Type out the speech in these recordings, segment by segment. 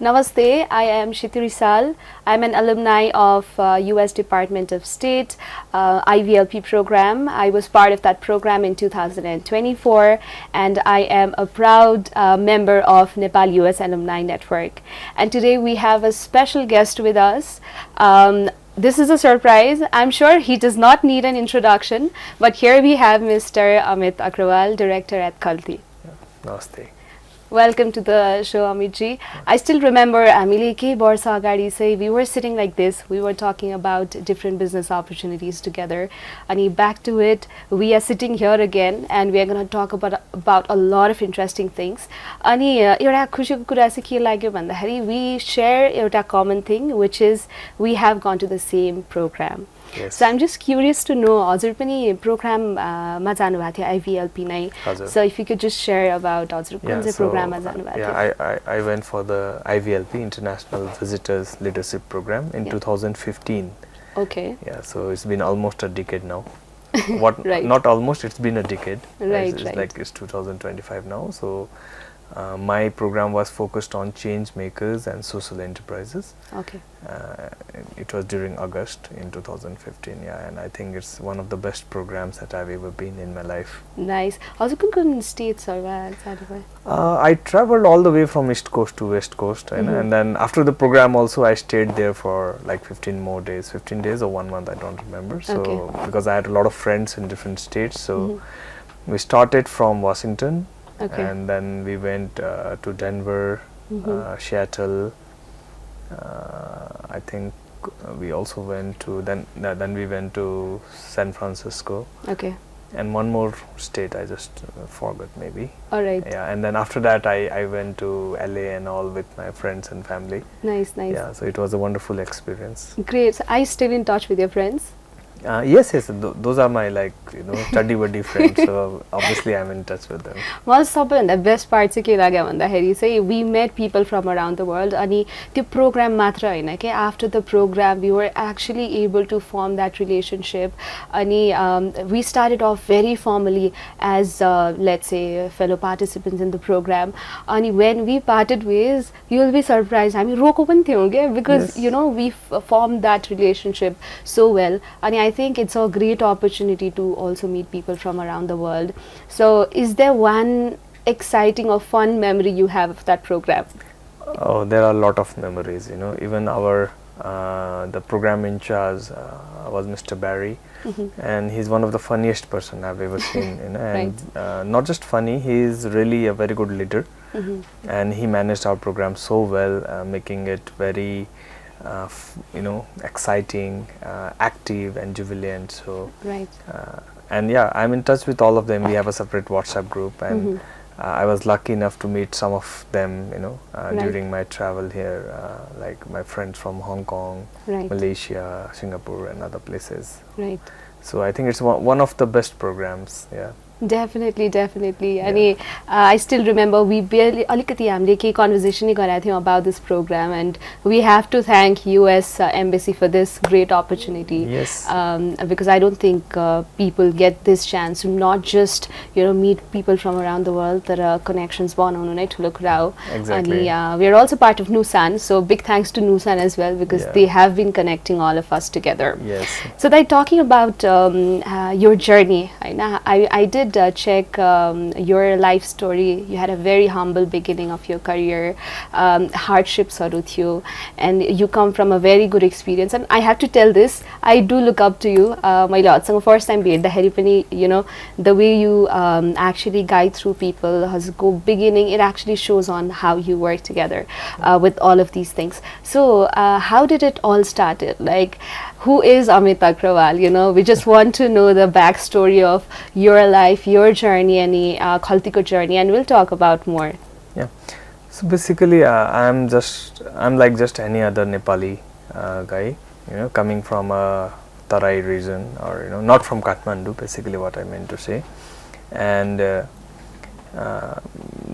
Namaste, I am Kshitu Risal. I'm an alumni of U.S. Department of State IVLP program. I was part of that program in 2024 and I am a proud member of Nepal-U.S. Alumni Network. And today we have a special guest with us. This is a surprise. I'm sure he does not need an introduction, but here we have Mr. Amit Agrawal, Director at Khalti. Namaste. Welcome to the show, Amit ji. I still remember we were sitting like this. We were talking about different business opportunities together. And back to it, we are sitting here again and we are going to talk about a lot of interesting things. We share a common thing, which is we have gone to the same program. Yes. So I'm just curious to know, हजुर पनि program मा जानु भएको थियो IVLP नै. So if you could just share about हजुर कुन चाहिँ program मा जानु भएको थियो. I went for the IVLP International Visitors Leadership Program in 2015. Okay. Yeah, so it's been almost a decade now. What? Right. Not almost. It's been a decade. Right. It's like it's 2025 now. So my program was focused on change makers and social enterprises. Okay. It was during August in 2015, yeah, and I think it's one of the best programs that I've ever been in my life. Nice. Also, कुन states are I traveled all the way from East Coast to West Coast, and then after the program also I stayed there for like 15 more days, 15 days or 1 month, I don't remember. So because I had a lot of friends in different states, so we started from Washington. Okay. And then we went to Denver, Seattle. I think we also went to then we went to San Francisco. Okay. And one more state I just forgot maybe. All right. Yeah, and then after that I went to LA and all with my friends and family. Nice, nice. Yeah, so it was a wonderful experience. Great. So are you still in touch with your friends? Yes, those are my study buddy friends. So obviously I'm in touch with them. Well, the best part is we met people from around the world. And the program after the program we were actually able to form that relationship. And we started off very formally as let's say fellow participants in the program. And when we parted ways, you will be surprised. I mean, because we formed that relationship so well. And I think it's a great opportunity to also meet people from around the world. So is there one exciting or fun memory you have of that program? Oh, there are a lot of memories, even our the program in charge was Mr. Barry, and he's one of the funniest person I've ever seen, and not just funny, he is really a very good leader, and he managed our program so well, making it very exciting, active and jubilant. So and yeah, I'm in touch with all of them. We have a separate WhatsApp group, and I was lucky enough to meet some of them during my travel here, like my friends from Hong Kong, Malaysia, Singapore and other places. So I think it's one of the best programs. Yeah. Definitely. Yeah. I still remember we barely conversation about this program, and we have to thank US Embassy for this great opportunity. Yes. Because I don't think people get this chance to not just meet people from around the world. There are connections born on to look around. Exactly. And we are also part of NUSAN, so big thanks to NUSAN as well, because they have been connecting all of us together. Yes. So talking about your journey, I did check your life story. You had a very humble beginning of your career, hardships and you come from a very good experience. And I have to tell this, I do look up to you. My lord, so first time the way you actually guide through people has go beginning, it actually shows on how you work together with all of these things. So how did it all started? Like, who is Amit Agrawal? We just want to know the backstory of your life, your journey, and Khalti journey, and we'll talk about more. Yeah. So basically, I'm like just any other Nepali guy, coming from a Tarai region, or not from Kathmandu. Basically, what I meant to say, and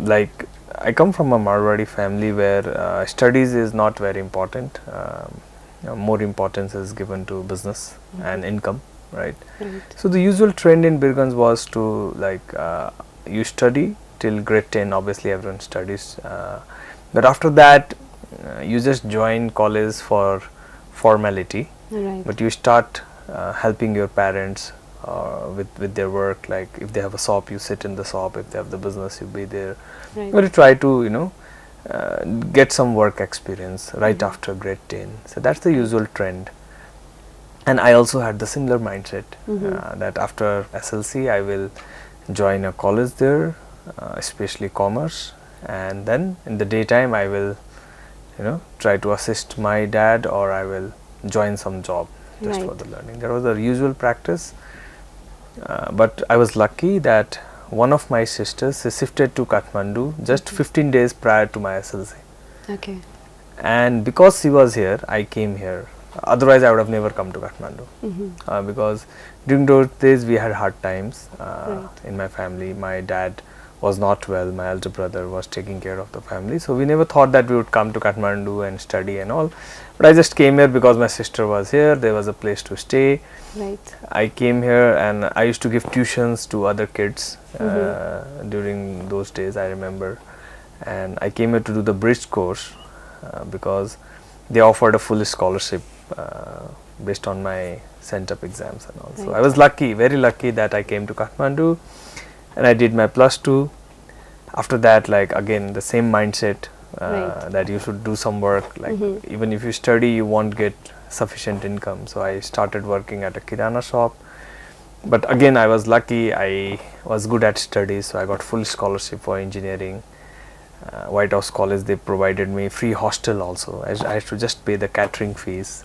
like I come from a Marwari family where studies is not very important. More importance is given to business and income, right? So the usual trend in Birgans was to you study till grade 10, obviously everyone studies, but after that you just join college for formality, but you start helping your parents with their work. Like if they have a shop, you sit in the shop. If they have the business, you be there. But you try to get some work experience right after grade 10. So that's the usual trend. And I also had the similar mindset that after SLC I will join a college there, especially commerce, and then in the daytime I will try to assist my dad, or I will join some job just for the learning. That was the usual practice. But I was lucky that one of my sisters shifted to Kathmandu just 15 days prior to my SLC. Okay. And because she was here, I came here. Otherwise, I would have never come to Kathmandu. Because during those days, we had hard times in my family. My dad was not well. My elder brother was taking care of the family. So we never thought that we would come to Kathmandu and study and all. But I just came here because my sister was here. There was a place to stay. I came here and I used to give tuitions to other kids during those days, I remember. And I came here to do the bridge course because they offered a full scholarship based on my sent up exams and all. So I was lucky, very lucky that I came to Kathmandu and I did my +2. After that, like again the same mindset that you should do some work, like even if you study you won't get sufficient income. So I started working at a kirana shop, but again I was lucky, I was good at studies, so I got full scholarship for engineering. White House College, they provided me free hostel also. I had to just pay the catering fees.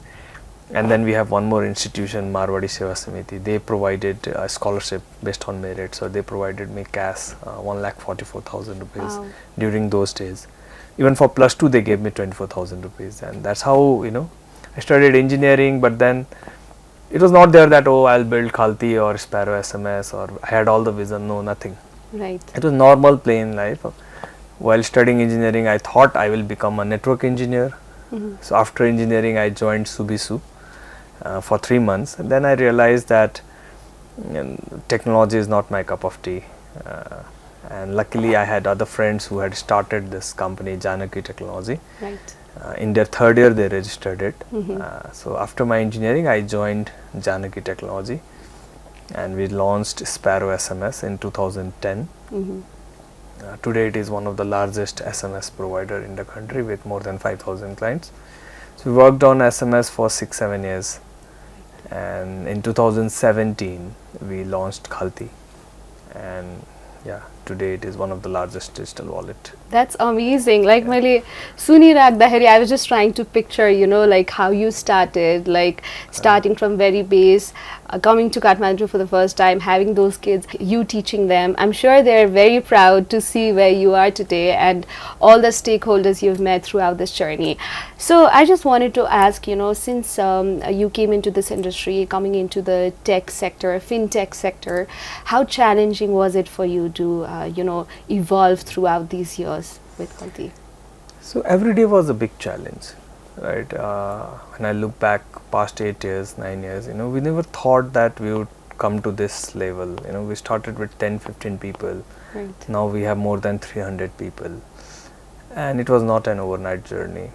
And then we have one more institution, Marwadi Seva Samiti. They provided a scholarship based on merit. So they provided me cash 1,44,000 rupees during those days. Even for +2, they gave me 24,000 rupees. And that's how, I studied engineering, but then it was not there that, oh, I'll build Khalti or Sparrow SMS, or I had all the vision. No, nothing. It was normal plain life. While studying engineering, I thought I will become a network engineer. So after engineering, I joined Subisu for 3 months. And then I realized that technology is not my cup of tea. And luckily, I had other friends who had started this company, Janaki Technology. In their 3rd year, they registered it. So after my engineering, I joined Janaki Technology. And we launched Sparrow SMS in 2010. Today it is one of the largest SMS provider in the country with more than 5,000 clients. So we worked on SMS for 6-7 years, and in 2017 we launched Khalti, and today it is one of the largest digital wallet. That's amazing. Like मैले सुनिराख्दाखेरि I was just trying to picture, like how you started, like starting from very base, coming to Kathmandu for the first time, having those kids, you teaching them. I'm sure they're very proud to see where you are today and all the stakeholders you've met throughout this journey. So I just wanted to ask, since you came into this industry, coming into the tech sector, fintech sector, how challenging was it for you to, evolve throughout these years with Khalti? So every day was a big challenge, right? When I look back past 8 years, 9 years, we never thought that we would come to this level. We started with 10-15 people. Now we have more than 300 people, and it was not an overnight journey.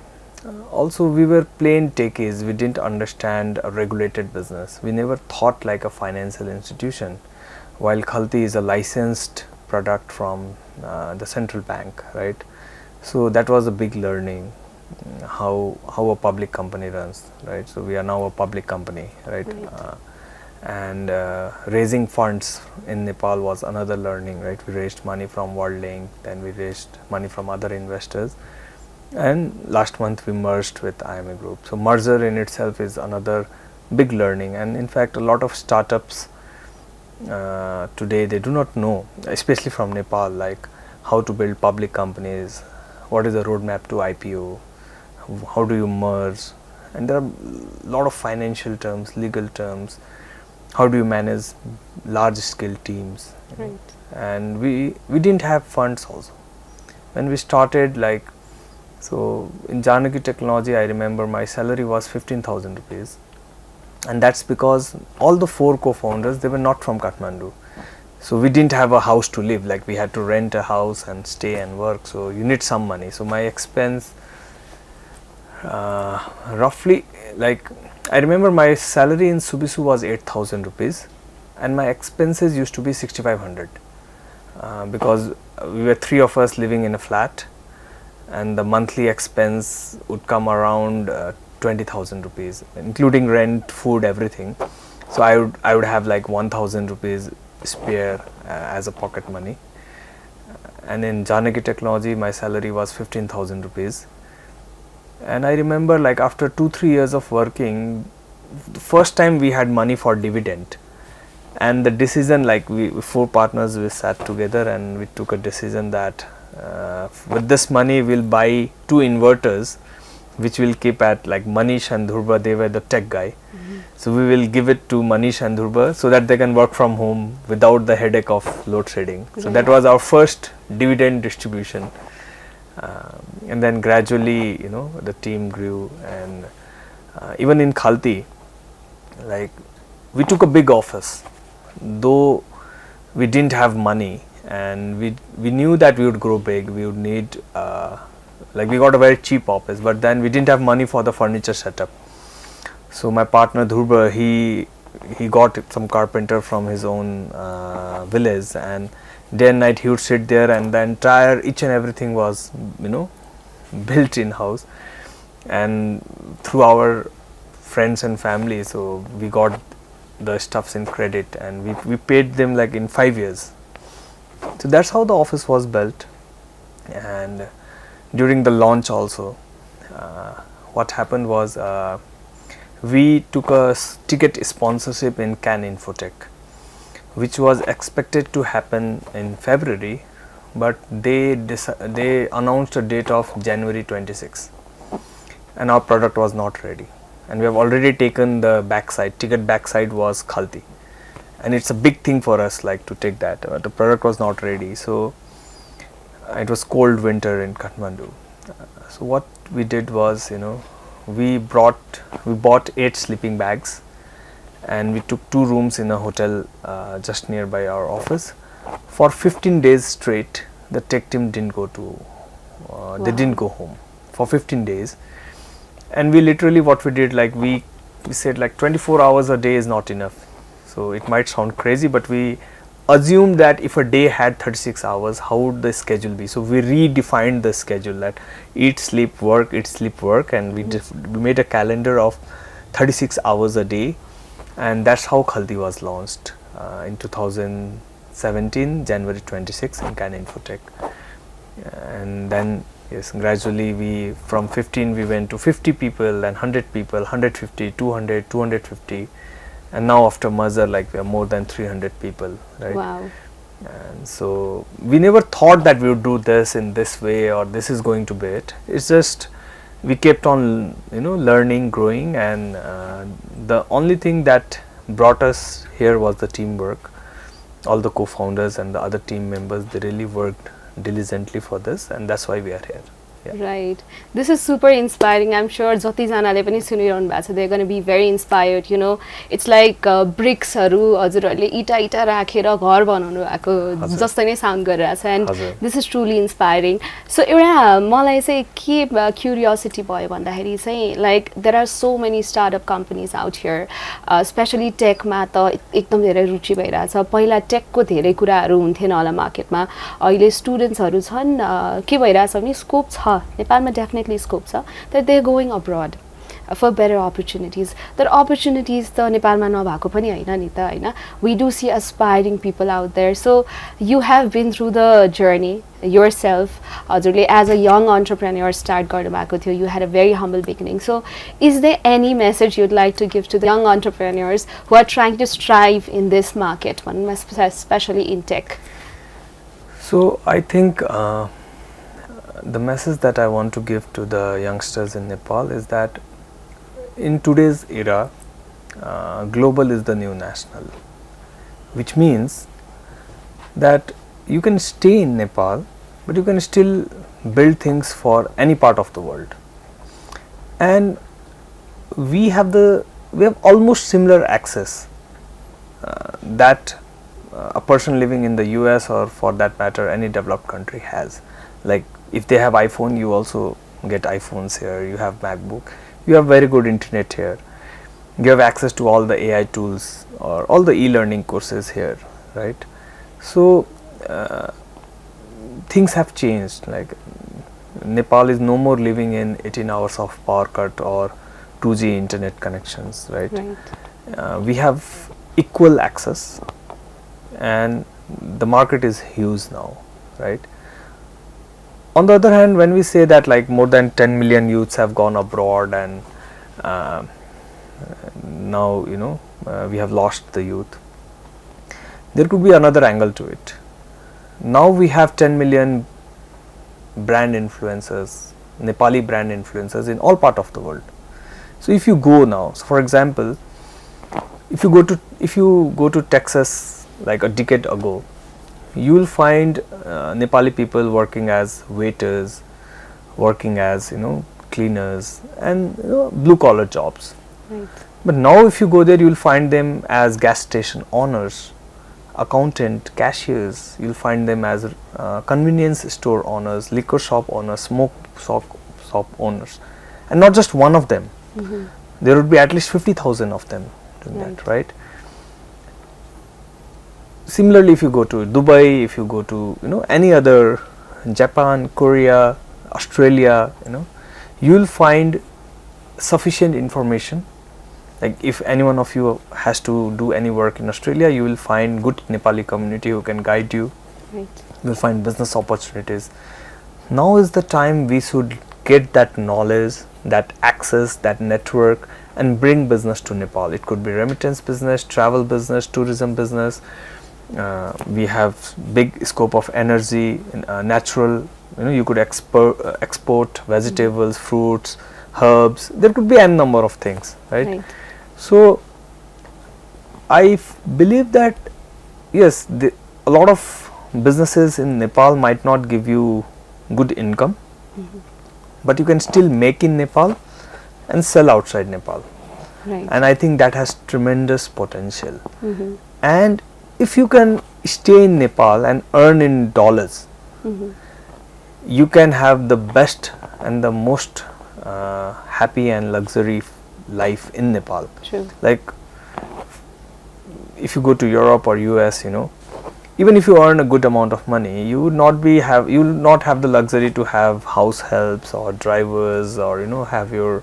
Also, we were plain techies. We didn't understand a regulated business. We never thought like a financial institution, while Khalti is a licensed product from the central bank, right? So that was a big learning, how a public company runs, right? So we are now a public company, right? And raising funds in Nepal was another learning, right? We raised money from World Link, then we raised money from other investors, and last month we merged with IME Group. So merger in itself is another big learning, and in fact a lot of startups today, they do not know, especially from Nepal, like how to build public companies, what is the roadmap to IPO, how do you merge, and there are a lot of financial terms, legal terms, how do you manage large scale teams. And we didn't have funds also when we started. Like, so in Janaki Technology, I remember my salary was 15,000 rupees. And that's because all the 4 co-founders, they were not from Kathmandu. So we didn't have a house to live, like we had to rent a house and stay and work. So you need some money. So my expense roughly, like, I remember my salary in Subisu was 8,000 rupees and my expenses used to be 6,500 because we were 3 of us living in a flat, and the monthly expense would come around 20,000 rupees, including rent, food, everything. So I would have like 1,000 rupees spare as a pocket money. And in Janaki Technology, my salary was 15,000 rupees. And I remember, like, after 2-3 years of working, the first time we had money for dividend. And the decision, like, we 4 partners, we sat together and we took a decision that with this money we'll buy 2 inverters, which we'll keep at, like, Manish and Dhurba, they were the tech guy. So we will give it to Manish and Dhurba so that they can work from home without the headache of load shedding. So that was our first dividend distribution. And then gradually, you know, the team grew, and even in Khalti, like, we took a big office, though we didn't have money, and we knew that we would grow big. We would need like, we got a very cheap office, but then we didn't have money for the furniture setup. So my partner Dhurba, he got some carpenter from his own village, and day and night he would sit there, and the entire each and everything was, you know, built in house, and through our friends and family. So we got the stuffs in credit, and we paid them like in 5 years. So that's how the office was built. And during the launch also, what happened was we took a ticket sponsorship in Can Infotech, which was expected to happen in February, but they announced a date of January 26, and our product was not ready. And we have already taken the backside, ticket backside was Khalti, and it's a big thing for us, like, to take that. The product was not ready, so it was cold winter in Kathmandu. So what we did was, you know, we bought 8 sleeping bags, and we took 2 rooms in a hotel just nearby our office. For 15 days straight, the tech team didn't go to, they didn't go home for 15 days. And we literally, what we did, like, we said, like, 24 hours a day is not enough. So it might sound crazy, but we assumed that if a day had 36 hours, how would the schedule be? So we redefined the schedule, that eat, sleep, work, and we made a calendar of 36 hours a day, and that's how Khalti was launched in 2017, January 26 in Can Infotech. And then, yes, gradually we, from 15 we went to 50 people and 100 people, 150, 200, 250, and now after merger, like, we are more than 300 people, right? Wow. And so we never thought that we would do this in this way, or this is going to be it. It's just we kept on, you know, learning, growing, and the only thing that brought us here was the teamwork. All the co-founders and the other team members, they really worked diligently for this, and that's why we are here. Yeah. Right. This is super inspiring. I'm sure Jati janale pani sunirahnu bhako cha, they're going to be very inspired. You know, it's like bricks haru हजुरहरुले इटा राखेर घर बनाउनु भएको जस्तै नै sound गरिरहेछ, and this is truly inspiring. So एउटा मलाई चाहिँ के क्युरियोसिटी भयो भन्दाखेरि चाहिँ, like, there are so many startup companies out here, especially tech मा त एकदम धेरै रुचि भइरहेछ. पहिला टेक को धेरै कुराहरु हुन्थेन होला मार्केटमा, अहिले स्टुडेन्ट्सहरु छन्, के भइरहेछ भने स्कोप छ नेपालमा, डेफिनेटली स्कोप छ, that they're going abroad for better opportunities. That opportunities त नेपालमा नभएको पनि हैन नि त, हैन? We do see aspiring people out there. So you have been through the journey yourself. हजुरले as a young entrepreneur start गर्नु भएको थियो. You had a very humble beginning. So is there any message you'd like to give to the young entrepreneurs who are trying to strive in this market, especially in tech? So I think the message that I want to give to the youngsters in Nepal is that in today's era, global is the new national, which means that you can stay in Nepal, but you can still build things for any part of the world. And we have almost similar access that a person living in the US, or for that matter any developed country, has. Like, if they have iPhone, you also get iPhones here, you have MacBook, you have very good internet here, you have access to all the AI tools or all the e-learning courses here, right? So things have changed. Like Nepal is no more living in 18 hours of power cut or 2G internet connections, right? We have equal access, and the market is huge now, right? On the other hand, when we say that like more than 10 million youths have gone abroad and now we have lost the youth, there could be another angle to it. Now we have 10 million brand influencers, Nepali brand influencers in all part of the world. So if you go now, so for example, if you go to Texas like a decade ago, you will find Nepali people working as waiters, working as cleaners, and blue collar jobs. Right. But now if you go there, you will find them as gas station owners, accountant, cashiers. You will find them as convenience store owners, liquor shop owners, smoke shop owners, and not just one of them. There would be at least 50,000 of them doing that, right? Similarly, if you go to Dubai, if you go to any other, Japan, Korea, Australia, you will find sufficient information. Like if any one of you has to do any work in Australia, you will find good Nepali community who can guide you. Right. You will find business opportunities. Now is the time we should get that knowledge, that access, that network, and bring business to Nepal. It could be remittance business, travel business, tourism business. We have big scope of energy, natural. You could export vegetables, fruits, herbs. There could be n number of things, right? So I believe that yes, a lot of businesses in Nepal might not give you good income, but you can still make in Nepal and sell outside Nepal. Right. And I think that has tremendous potential. And if you can stay in Nepal and earn in dollars, you can have the best and the most happy and luxury life in Nepal. True. Like if you go to Europe or US, even if you earn a good amount of money, you will not have the luxury to have house helps or drivers or have your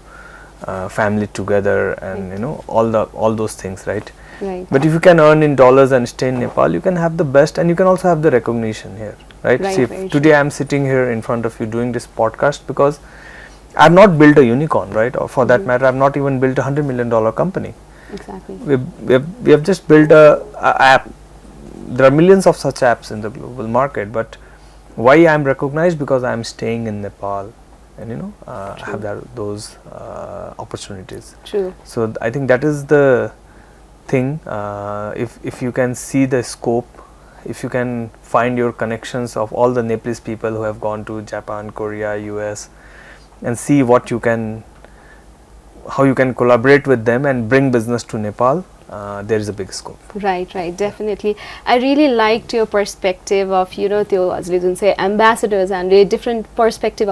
family together and all those things, right? Right. But if you can earn in dollars and stay in Nepal, you can have the best, and you can also have the recognition here, right? See, today I am sitting here in front of you doing this podcast because I have not built a unicorn, right? Or for that matter, I have not even built a $100 million company. Exactly. We have just built a app. There are millions of such apps in the global market, but why I am recognized? Because I am staying in Nepal and have those opportunities. True. So I think that is the thing. If you can see the scope, if you can find your connections of all the Nepalese people who have gone to Japan, Korea, US, and see how you can collaborate with them and bring business to Nepal, there is a big scope. Right, definitely. I really liked your perspective of त्यो say ambassadors and a different perspective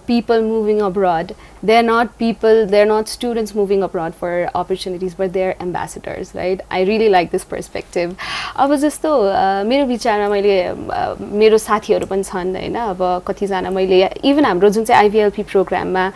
people moving abroad. They're not people, they're not students moving abroad for opportunities, but they're ambassadors, right? I really like this perspective. अब जस्तो मेरो विचारमा मैले मेरो साथीहरु पनि छन् हैन, अब कति जना मैले इभन हाम्रो जुन चाहिँ IVLP प्रोग्राममा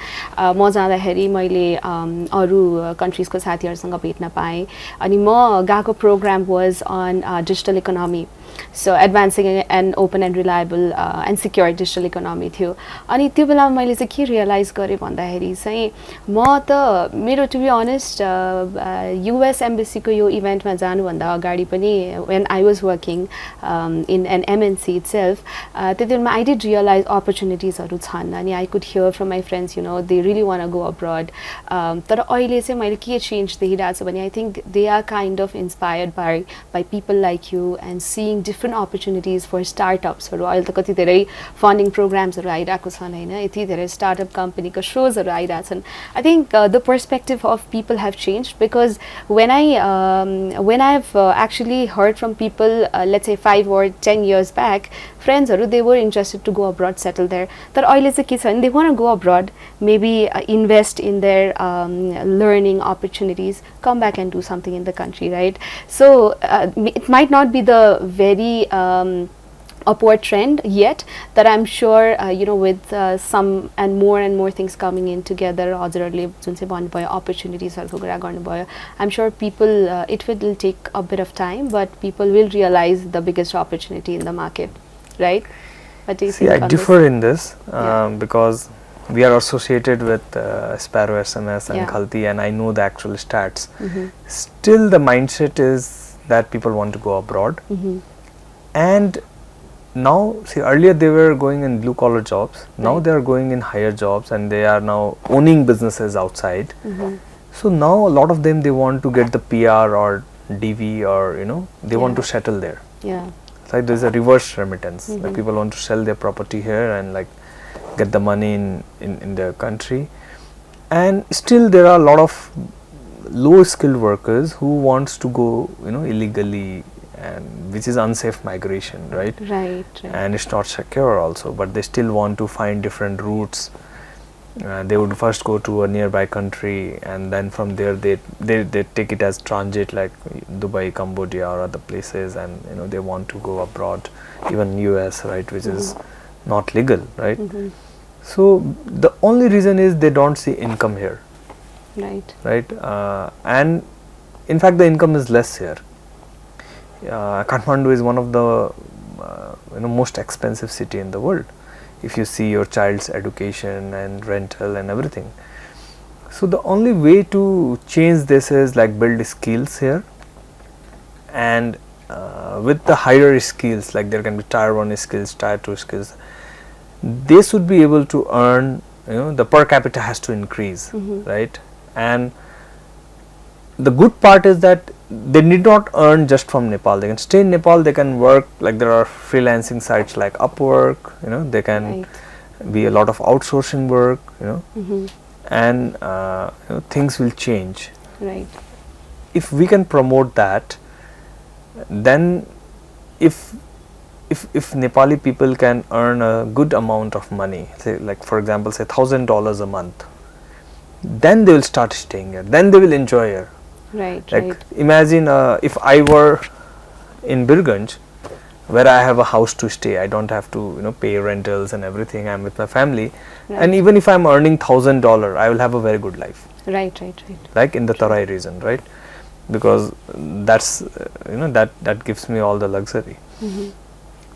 म जाँदाखेरि मैले अरु कन्ट्रीजको साथीहरुसँग भेट्न पाएँ अनि म गएको program was on digital economy. So advancing an open and reliable and secure digital economy थियो. अनि त्यो बेलामा मैले चाहिँ के रियलाइज गरे भन्दाखेरि चाहिँ म त मेरो to be honest US embassy को यो इभेन्टमा जानु भन्दा अगाडि पनि when I was working in an MNC itself त्यतिबेला I did realize opportunities हरु छन् अनि I could hear from my friends they really want to go abroad. तर अहिले चाहिँ मैले के चेन्ज देखिरहेको छु भने I think they are kind of inspired by people like you and seeing different opportunities for startups हरु. अहिले त कति धेरै फन्डिङ प्रोग्राम्स हरु आइराको छन् हैन, यति धेरै स्टार्टअप कम्पनीको शोज हरु आइराछन्. I think the perspective of people have changed because when I've actually heard from people let's say 5 or 10 years back, फ्रेन्ड्सहरू they were interested to go abroad settle there तर अहिले चाहिँ के छ भने they want to go abroad maybe invest in their learning opportunities come back and do something in the country right so it might not be the very upward trend yet that I'm sure with some and more things coming in together हजुरहरुले जुन चाहिँ भन्नुभयो opportunities-हरुको कुरा गर्नुभयो I'm sure people it will take a bit of time but people will realize the biggest opportunity in the market right what do you think I differ in this because we are associated with Sparrow SMS and Khalti and I know the actual stats still the mindset is that people want to go abroad and now see earlier they were going in blue collar jobs now they are going in higher jobs and they are now owning businesses outside so now a lot of them they want to get the PR or DV or they want to settle there it's like there's a reverse remittance like people want to sell their property here and like get the money in their country and still there are a lot of low skilled workers who wants to go illegally and which is unsafe migration right and it's not secure also but they still want to find different routes they would first go to a nearby country and then from there they take it as transit like Dubai, Cambodia or other places and they want to go abroad even US right which is not legal right so the only reason is they don't see income here right and in fact the income is less here Kathmandu is one of the most expensive city in the world if you see your child's education and rental and everything so the only way to change this is like build skills here and with the higher skills like there can be tier 1 skills tier 2 skills they should be able to earn the per capita has to increase right and the good part is that they need not earn just from Nepal they can stay in Nepal they can work like there are freelancing sites like Upwork they can be a lot of outsourcing work and things will change right if we can promote that then if Nepali people can earn a good amount of money say like for example say $1,000 a month then they will start staying here then they will enjoy here right imagine if I were in Birganj where I have a house to stay I don't have to pay rentals and everything I'm with my family and even if I'm earning $1,000 I will have a very good life right like in the Tarai region right because that's that gives me all the luxury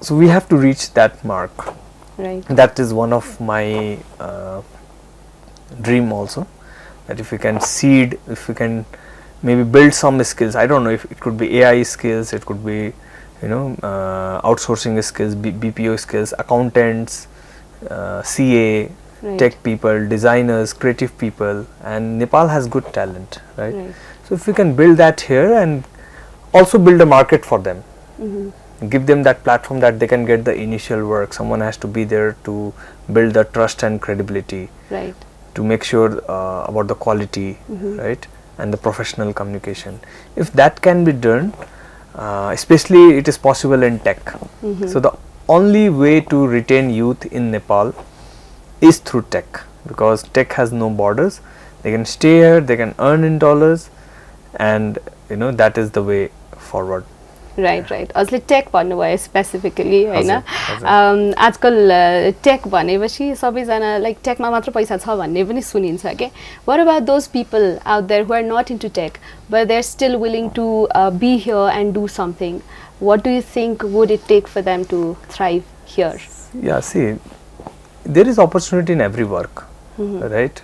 so we have to reach that mark right that is one of my dream also that if we can seed if we can maybe build some skills I don't know if it could be AI skills it could be outsourcing skills BPO skills accountants CA tech people designers creative people and Nepal has good talent right so if we can build that here and also build a market for them give them that platform that they can get the initial work someone has to be there to build the trust and credibility right to make sure about the quality right and the professional communication if that can be done especially it is possible in tech so the only way to retain youth in Nepal is through tech because tech has no borders they can stay here they can earn in dollars and that is the way forward right अझले tech भन्नुभयो specifically हैन आजकल tech भनेपछि सबैजना like टेकमा मात्र पैसा छ भन्ने पनि सुनिन्छ के what about those people out there who are not into tech but they're still willing to be here and do something what do you think would it take for them to thrive here see there is opportunity in every work right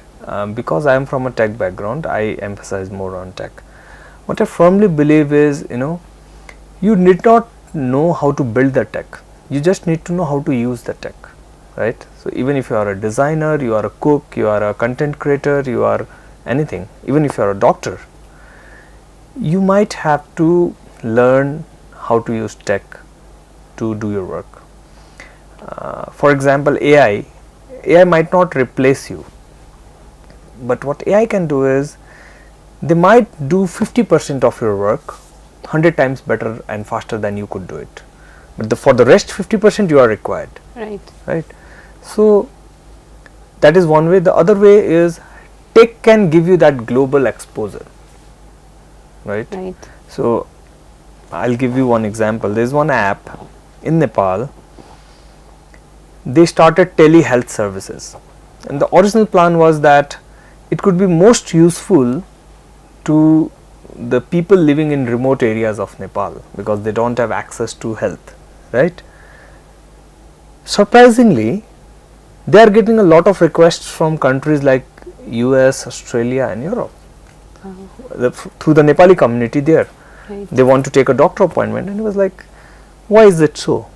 because I am from a tech background I emphasize more on tech what I firmly believe is you need not know how to build the tech you just need to know how to use the tech right so even if you are a designer you are a cook you are a content creator you are anything even if you are a doctor you might have to learn how to use tech to do your work for example AI might not replace you but what AI can do is they might do 50% of your work 100 times better and faster than you could do it but for the rest 50% you are required. Right. So that is one way. The other way is tech can give you that global exposure. Right. So I'll give you one example. There is one app in Nepal. They started telehealth services, and the original plan was that it could be most useful to the people living in remote areas of Nepal because they don't have access to health, right? Surprisingly, they are getting a lot of requests from countries like US, Australia and Europe through the Nepali community there. They want to take a doctor appointment, and it was like, why is it so?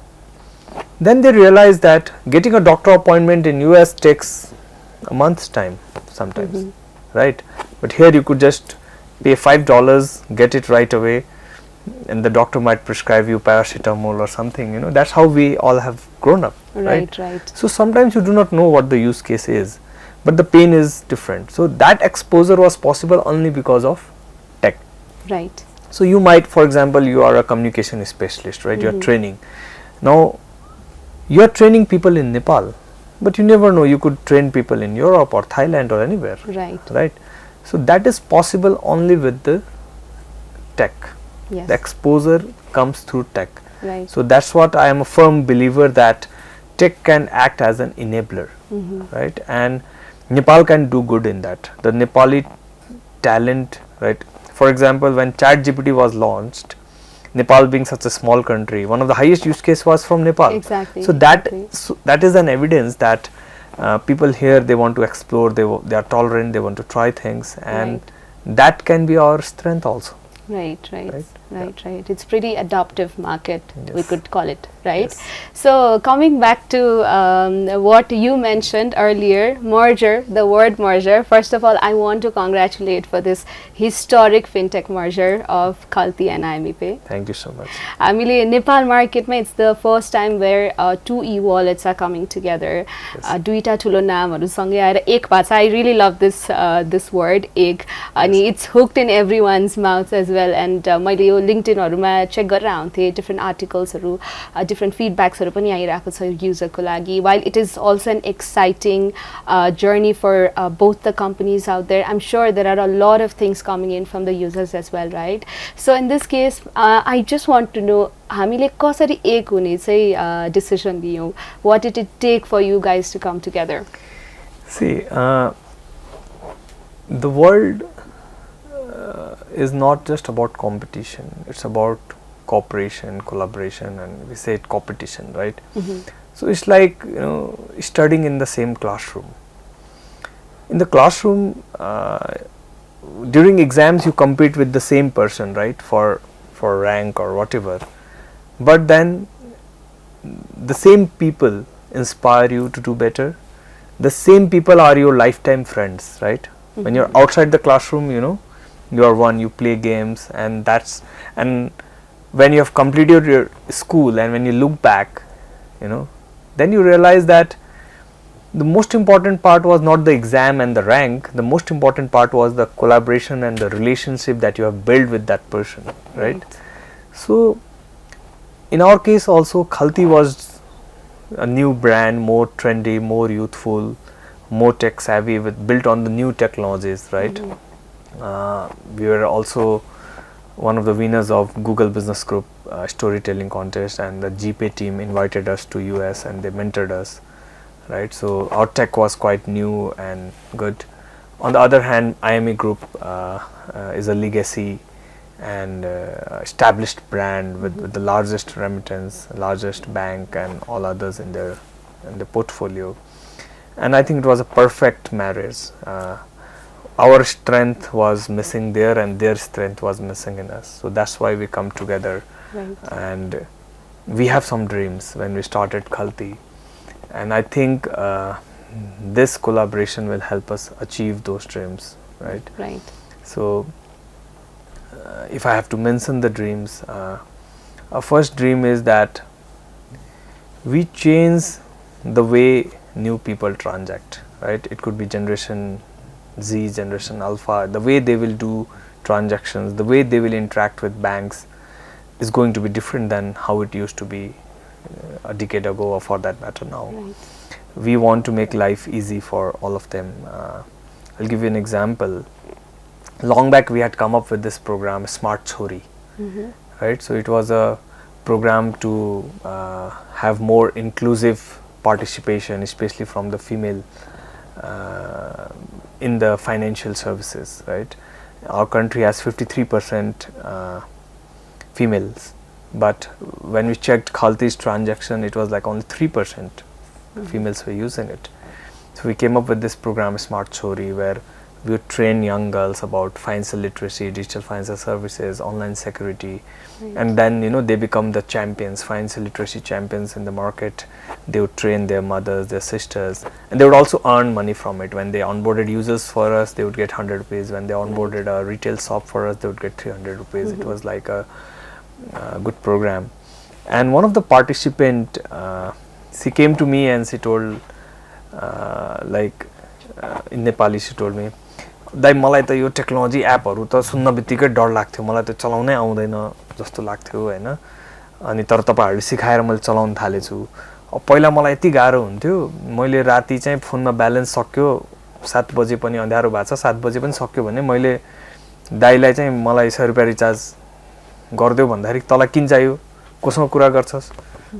Then they realized that getting a doctor appointment in US takes a month's time sometimes, right? But here you could just pay $5, get it right away, and the doctor might prescribe you paracetamol or something. You know, that's how we all have grown up, right? So sometimes you do not know what the use case is, but the pain is different. So that exposure was possible only because of tech. So you might, for example, you are a communication specialist, right? You are training. Now you are training people in Nepal, but you never know, you could train people in Europe or Thailand or anywhere, right? So that is possible only with the tech. The exposure comes through tech. So that's what I am a firm believer, that tech can act as an enabler, right? And Nepal can do good in that. The Nepali talent, right? For example, when ChatGPT was launched, Nepal being such a small country, one of the highest use case was from Nepal. So that is an evidence that people here, they want to explore, they are tolerant, they want to try things, and that can be our strength also. Right. It's pretty adaptive market, we could call it, right? So coming back to what you mentioned earlier, merger, the word merger. First of all, I want to congratulate for this historic fintech merger of Khalti and IME. Thank you so much. Nepal market, it's the first time where two e-wallets are coming together. Duita thulo naamharu सँगै आएर एक भएको छ. I really love this word, ek, and it's hooked in everyone's mouth as well. And मैले यो लिङ्क्डइनहरुमा check गरेर आउँथे, different आर्टिकल्सहरु, different फिडब्याक्सहरु पनि आइरहेको छ युजरको लागि. While it is also an exciting journey for both the companies out there, I'm sure there are a lot of things coming in from the users as well, right? So in this case, I just want to know, हामीले कसरी एक हुने चाहिँ decision लियौं? What did it take for you guys to come together? See, the world is not just about competition, it's about cooperation, collaboration, and we say it competition, right? So it's like, you know, studying in the same classroom. In the classroom, during exams you compete with the same person, right, for rank or whatever, but then the same people inspire you to do better. The same people are your lifetime friends, right? When you're outside the classroom, you know, you are one, you play games, and when you have completed your school and when you look back, you know, then you realize that the most important part was not the exam and the rank, the most important part was the collaboration and the relationship that you have built with that person, right? So in our case also, Khalti was a new brand, more trendy, more youthful, more tech savvy, built on the new technologies, right? We were also one of the winners of Google Business Group storytelling contest, and the GPay team invited us to US and they mentored us, right? So our tech was quite new and good. On the other hand, IME Group is a legacy and established brand with the largest remittance, largest bank, and all others in their portfolio. And I think it was a perfect marriage. Our strength was missing there and their strength was missing in us. So that's why we come together. And we have some dreams when we started Khalti. And I think this collaboration will help us achieve those dreams, right? So if I have to mention the dreams, our first dream is that we change the way new people transact, right? It could be generation Z, generation Alpha, the way they will do transactions, the way they will interact with banks is going to be different than how it used to be a decade ago or for that matter now. Right. We want to make life easy for all of them. I'll give you an example. Long back we had come up with this program, Smart Chori, right? So it was a program to have more inclusive participation, especially from the female in the financial services, right? Our country has 53% females, but when we checked Khalti's transaction, it was like only 3% females were using it. So we came up with this program, Smart Chori, where we would train young girls about financial literacy, digital financial services, online security, and then they become the champions, financial literacy champions in the market. They would train their mothers, their sisters, and they would also earn money from it. When they onboarded users for us, they would get 100 rupees. When they onboarded a retail shop for us, they would get 300 rupees. It was like a good program. And one of the participant, she came to me and she told, in Nepali, she told me, दाइ मलाई त यो technology एपहरु त सुन्न बित्तिकै डर लाग्थ्यो, मलाई त चलाउनै आउँदैन जस्तो लाग्थ्यो हैन। अनि तर तपाईहरुले सिकाएर मैले चलाउन थालेछु। अब पहिला मलाई यति गाह्रो हुन्थ्यो, मैले राति चाहिँ फोनमा ब्यालेन्स सक्यो, 7 बजे पनि अँध्यारो भएको छ, 7 बजे पनि सक्यो भने मैले दाइलाई चाहिँ मलाई 100 रुपैयाँ रिचार्ज गर्दियो भन्दाखेरि तँलाई किन चाहियो, कोसँग कुरा गर्छस्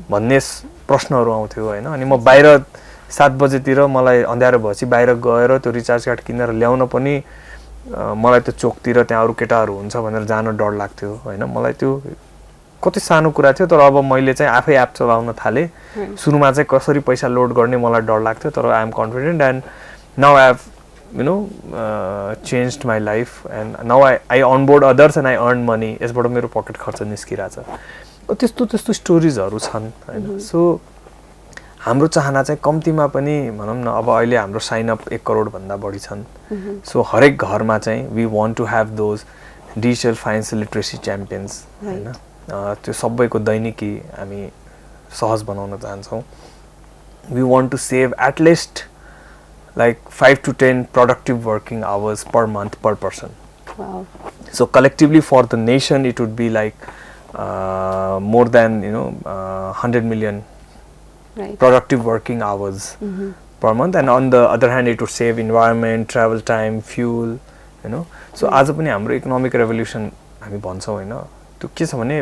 भन्ने प्रश्नहरु आउँथ्यो हैन। अनि म बाहिर 7 बजेतिर मलाई अँध्यारो भएपछि बाहिर गएर त्यो रिचार्ज कार्ड किनेर ल्याउन पनि मलाई त्यो चोकतिर त्यहाँ अरु केटाहरु हुन्छ भनेर जान डर लाग्थ्यो हैन। मलाई त्यो कति सानो कुरा थियो, तर अब मैले चाहिँ आफै एप चलाउन थाले। सुरुमा चाहिँ कसरी पैसा लोड गर्ने मलाई डर लाग्थ्यो, तर I am confident and now I have changed my life and now I onboard others and I earn money. यसबाट मेरो पकेट खर्च निस्किरहेछ। त्यस्तो त्यस्तो स्टोरीजहरु छन् हैन। सो हाम्रो चाहना चाहिँ कम्तीमा पनि भनौं न, अब अहिले हाम्रो साइन अप 1 करोड भन्दा बढी छन्। सो हरेक घरमा चाहिँ we want to have those digital financial literacy champions हैन। त्यो सबैको दैनिकी हामी सहज बनाउन चाहन्छौं। We want to save at least like 5 to 10 productive working hours per month per person. Wow. So collectively for the nation it would be like more than 100 million productive working hours per month, and on the other hand it would save environment, travel time, fuel, so आज पनि हाम्रो economic revolution हामी भन्छौं हैन। त्यो के छ भने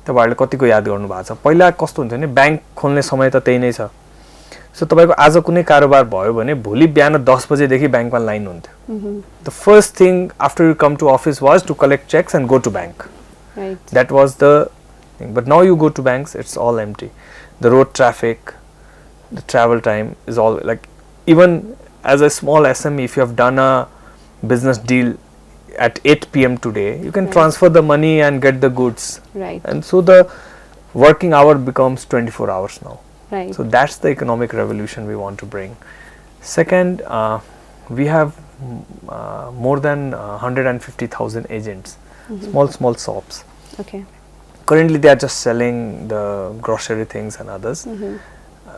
तपाईहरुले कतिको याद गर्नु भएको छ, पहिला कस्तो हुन्थ्यो भने ब्यांक खोल्ने समय त त्यही नै छ। सो तपाईको आज कुनै कारोबार भयो भने भोलि बिहान 10 बजे देखि बैंकमा लाइन हुन्थ्यो। The first thing after you come to office was to collect cheques and go to bank. That was the thing. But now you go to banks, it's all empty. The road traffic, the travel time is all like, even as a small SME, if you have done a business deal at 8 PM today, you can transfer the money and get the goods. And so the working hour becomes 24 hours now. So that's the economic revolution we want to bring. Second, we have more than 150,000 agents, small shops. Currently they are just selling the grocery things and others.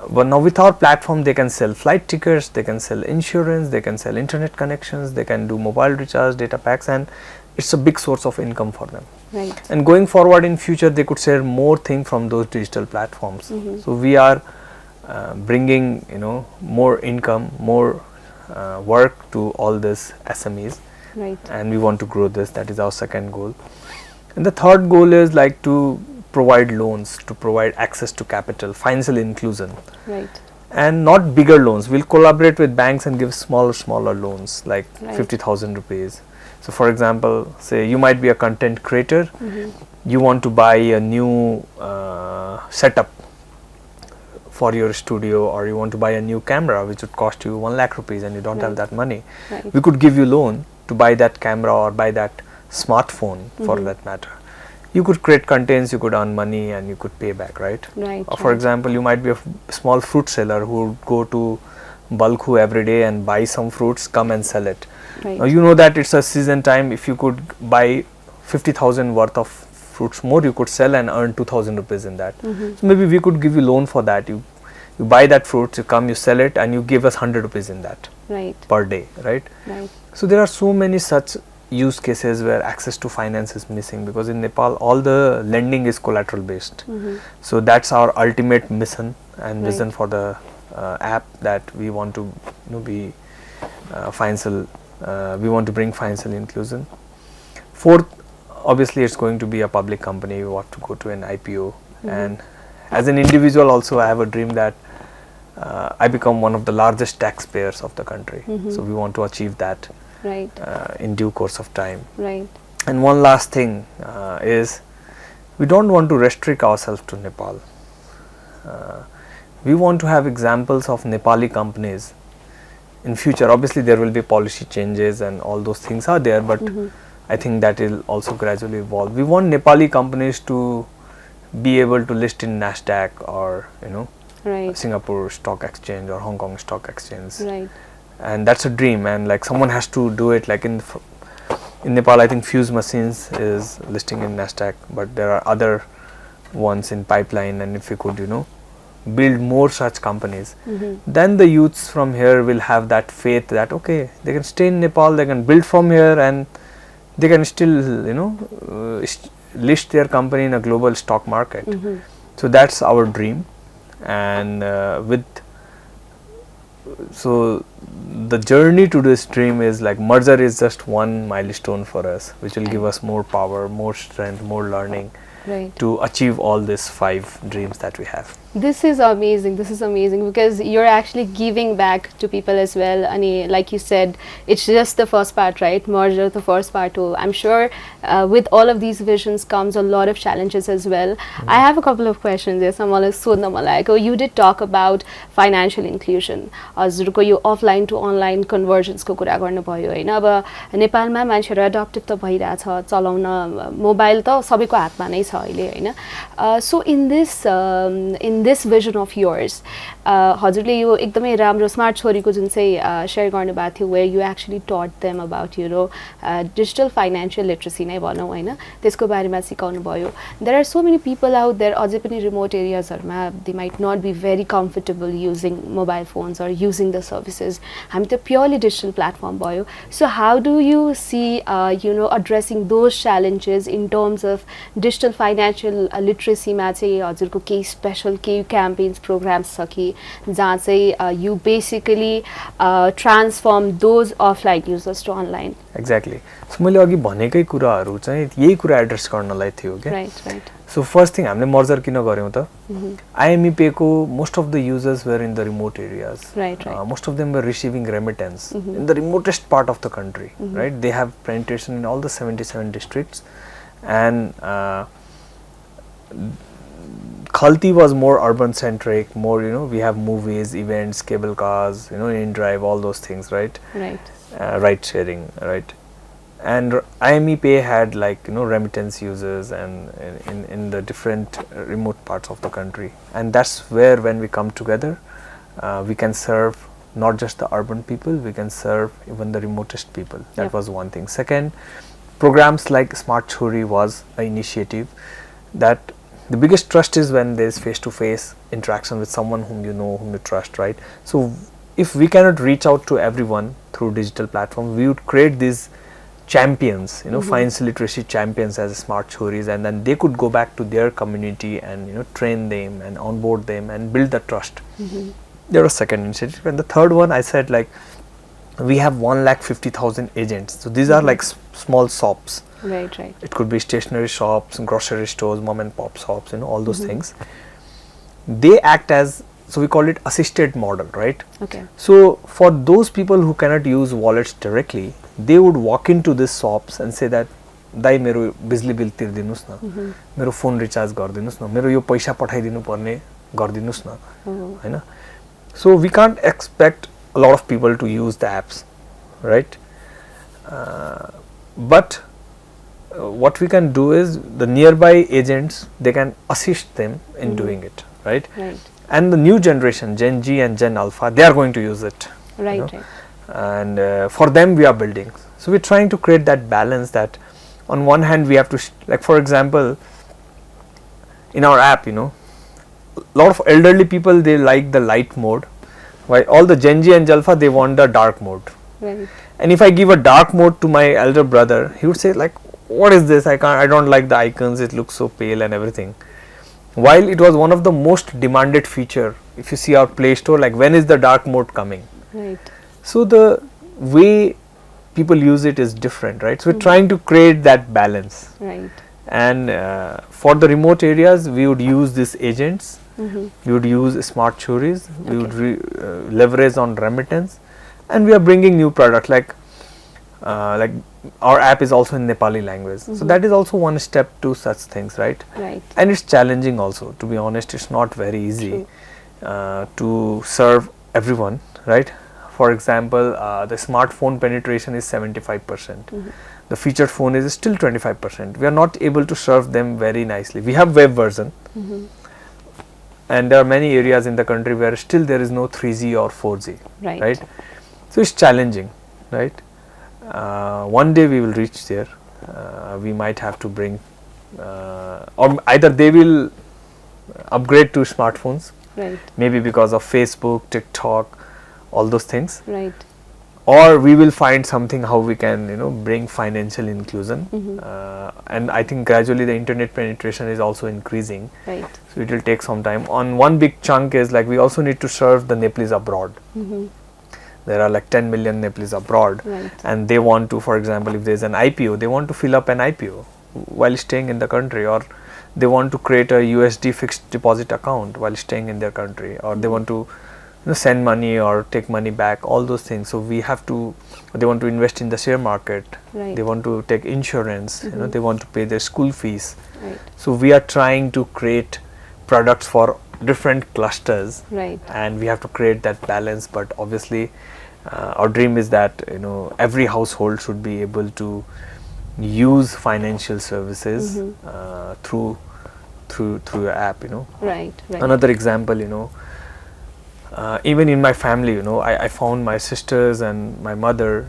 But now with our platform they can sell flight tickets, they can sell insurance, they can sell internet connections, they can do mobile recharge, data packs, and it's a big source of income for them. And going forward in future they could share more things from those digital platforms. So we are bringing more income, more work to all these SMEs, and we want to grow this. That is our second goal. And the third goal is like to provide loans, to provide access to capital, financial inclusion, and not bigger loans. We'll collaborate with banks and give smaller loans like 50,000 rupees. So for example, say you might be a content creator, you want to buy a new setup for your studio, or you want to buy a new camera which would cost you 1 lakh rupees and you don't have that money. We could give you loan to buy that camera or buy that smartphone for that matter. You could create contents, you could earn money, and you could pay back, right? For example, you might be a small fruit seller who would go to Balkhu every day and buy some fruits, come and sell it. Now you know that it's a season time. If you could buy 50,000 worth of fruits more, you could sell and earn 2,000 rupees in that. So maybe we could give you loan for that. You buy that fruits, you come, you sell it, and you give us 100 rupees in that per day, right? So there are so many such use cases where access to finance is missing, because in Nepal all the lending is collateral based. So that's our ultimate mission and vision for the app, that we want to be financial, we want to bring financial inclusion. Fourth, obviously it's going to be a public company, we want to go to an IPO. And as an individual also, I have a dream that I become one of the largest taxpayers of the country. So we want to achieve that in due course of time. And one last thing is, we don't want to restrict ourselves to Nepal. We want to have examples of Nepali companies in future. Obviously there will be policy changes and all those things are there, but I think that will also gradually evolve. We want Nepali companies to be able to list in NASDAQ or Singapore Stock Exchange or Hong Kong Stock Exchange. And that's a dream, and like someone has to do it. Like in Nepal, I think Fuse Machines is listing in NASDAQ, but there are other ones in pipeline, and if we could build more such companies, then the youths from here will have that faith that okay, they can stay in Nepal, they can build from here, and they can still list their company in a global stock market. So that's our dream. And so the journey to this dream is like, merger is just one milestone for us, which will give us more power, more strength, more learning to achieve all these 5 dreams that we have. This is amazing. This is amazing, because you're actually giving back to people as well. And like you said, it's just the first part, right? Merger, the first part too. I'm sure with all of these visions comes a lot of challenges as well. I have a couple of questions here. You did talk about financial inclusion. You offline to online convergence ko kura garnu bhayo हैन. अब नेपालमा मान्छेहरु adaptive त भइरा छ, चलाउन mobile त सबैको हातमा नै छ अहिले हैन. So in this vision of yours, हजुरले यो एकदमै राम्रो स्मार्ट छोरीको जुन चाहिँ शेयर गर्नुभएको थियो, where you actually taught them about digital financial literacy नै भनौं हैन, त्यसको बारेमा सिकाउनु भयो. There are so many people out there, अझै पनि remote areas हरुमा, they might not be very comfortable using mobile phones or using the services. हामी त purely digital platform भयो. So how do you see addressing those challenges in terms of digital financial literacy मा चाहिँ हजुरको केही special campaigns, programs छ कि जहाँ चाहिँ you basically transform those offline users to online? Exactly. So मैले अघि भनेकै कुराहरु चाहिँ यही कुरा एड्रेस गर्नलाई थियो के. Right. So first thing, हामीले मर्जर किन गर्यौं त? IME को most of the users were in the remote areas. Right. Most of them were receiving remittance in the remotest part of the country. Right. They have penetration in all the 77 districts, and Khalti was more urban centric, more we have movies, events, cable cars, in-drive, all those things, right? Ride sharing, right? And IME Pay had like remittance users and in the different remote parts of the country, and that's where when we come together, we can serve not just the urban people, we can serve even the remotest people. That was one thing. Second, programs like Smart Chori was an initiative that the biggest trust is when there is face-to-face interaction with someone whom you know, whom you trust, right? So if we cannot reach out to everyone through digital platforms, we would create these champions, financial literacy champions as smart choris, and then they could go back to their community and train them and onboard them and build the trust. There was second initiative, and the third one I said, like, we have 150,000 agents. So these are like small shops. Right. It could be stationery shops, grocery stores, mom and pop shops, all those things. They act as, so we call it assisted model, right? Okay. So for those people who cannot use wallets directly, they would walk into these shops and say that, "Dai mero bijli bill tirdinus na, mero phone recharge gardinus na, mero yo paisa pathaidinu parne gardinus na," Hahn? So we can't expect a lot of people to use the apps, right? But what we can do is the nearby agents, they can assist them in doing it, right? And the new generation, Gen Z and Gen Alpha, they are going to use it, right. And for them we are building. So we're trying to create that balance, that on one hand we have to like, for example, in our app, a lot of elderly people, they like the light mode, while all the Gen Z and Alpha, they want the dark mode. And if I give a dark mode to my elder brother, he would say like, what is this? I don't like the icons, it looks so pale and everything. While it was one of the most demanded feature, if you see our Play Store, like when is the dark mode coming? Right. So the way people use it is different, right? So we're trying to create that balance. Right. And for the remote areas, we would use these agents. We would use smart choris. We would leverage on remittance, and we are bringing new products like our app is also in Nepali language. So that is also one step to such things, right? Right. And it's challenging also. To be honest, it's not very easy to serve everyone, right? For example, the smartphone penetration is 75%. The featured phone is still 25%. We are not able to serve them very nicely. We have web version, and there are many areas in the country where still there is no 3G or 4G, right? So it's challenging, right? One day we will reach there. We might have to bring, or either they will upgrade to smartphones, right? Maybe because of Facebook, TikTok, all those things, right? Or we will find something how we can bring financial inclusion, and I think gradually the internet penetration is also increasing, right? So it will take some time. On one big chunk is like we also need to serve the Nepalese abroad. There are like 10 million Nepalese abroad, right. And they want to, for example, if there is an IPO, they want to fill up an IPO while staying in the country, or they want to create a USD fixed deposit account while staying in their country, or they want to send money or take money back, all those things. So we have to, they want to invest in the share market, right. They want to take insurance, they want to pay their school fees, right. So we are trying to create products for different clusters, right. And we have to create that balance. But obviously our dream is that every household should be able to use financial services through your app, right. Another example, even in my family, I found my sisters and my mother,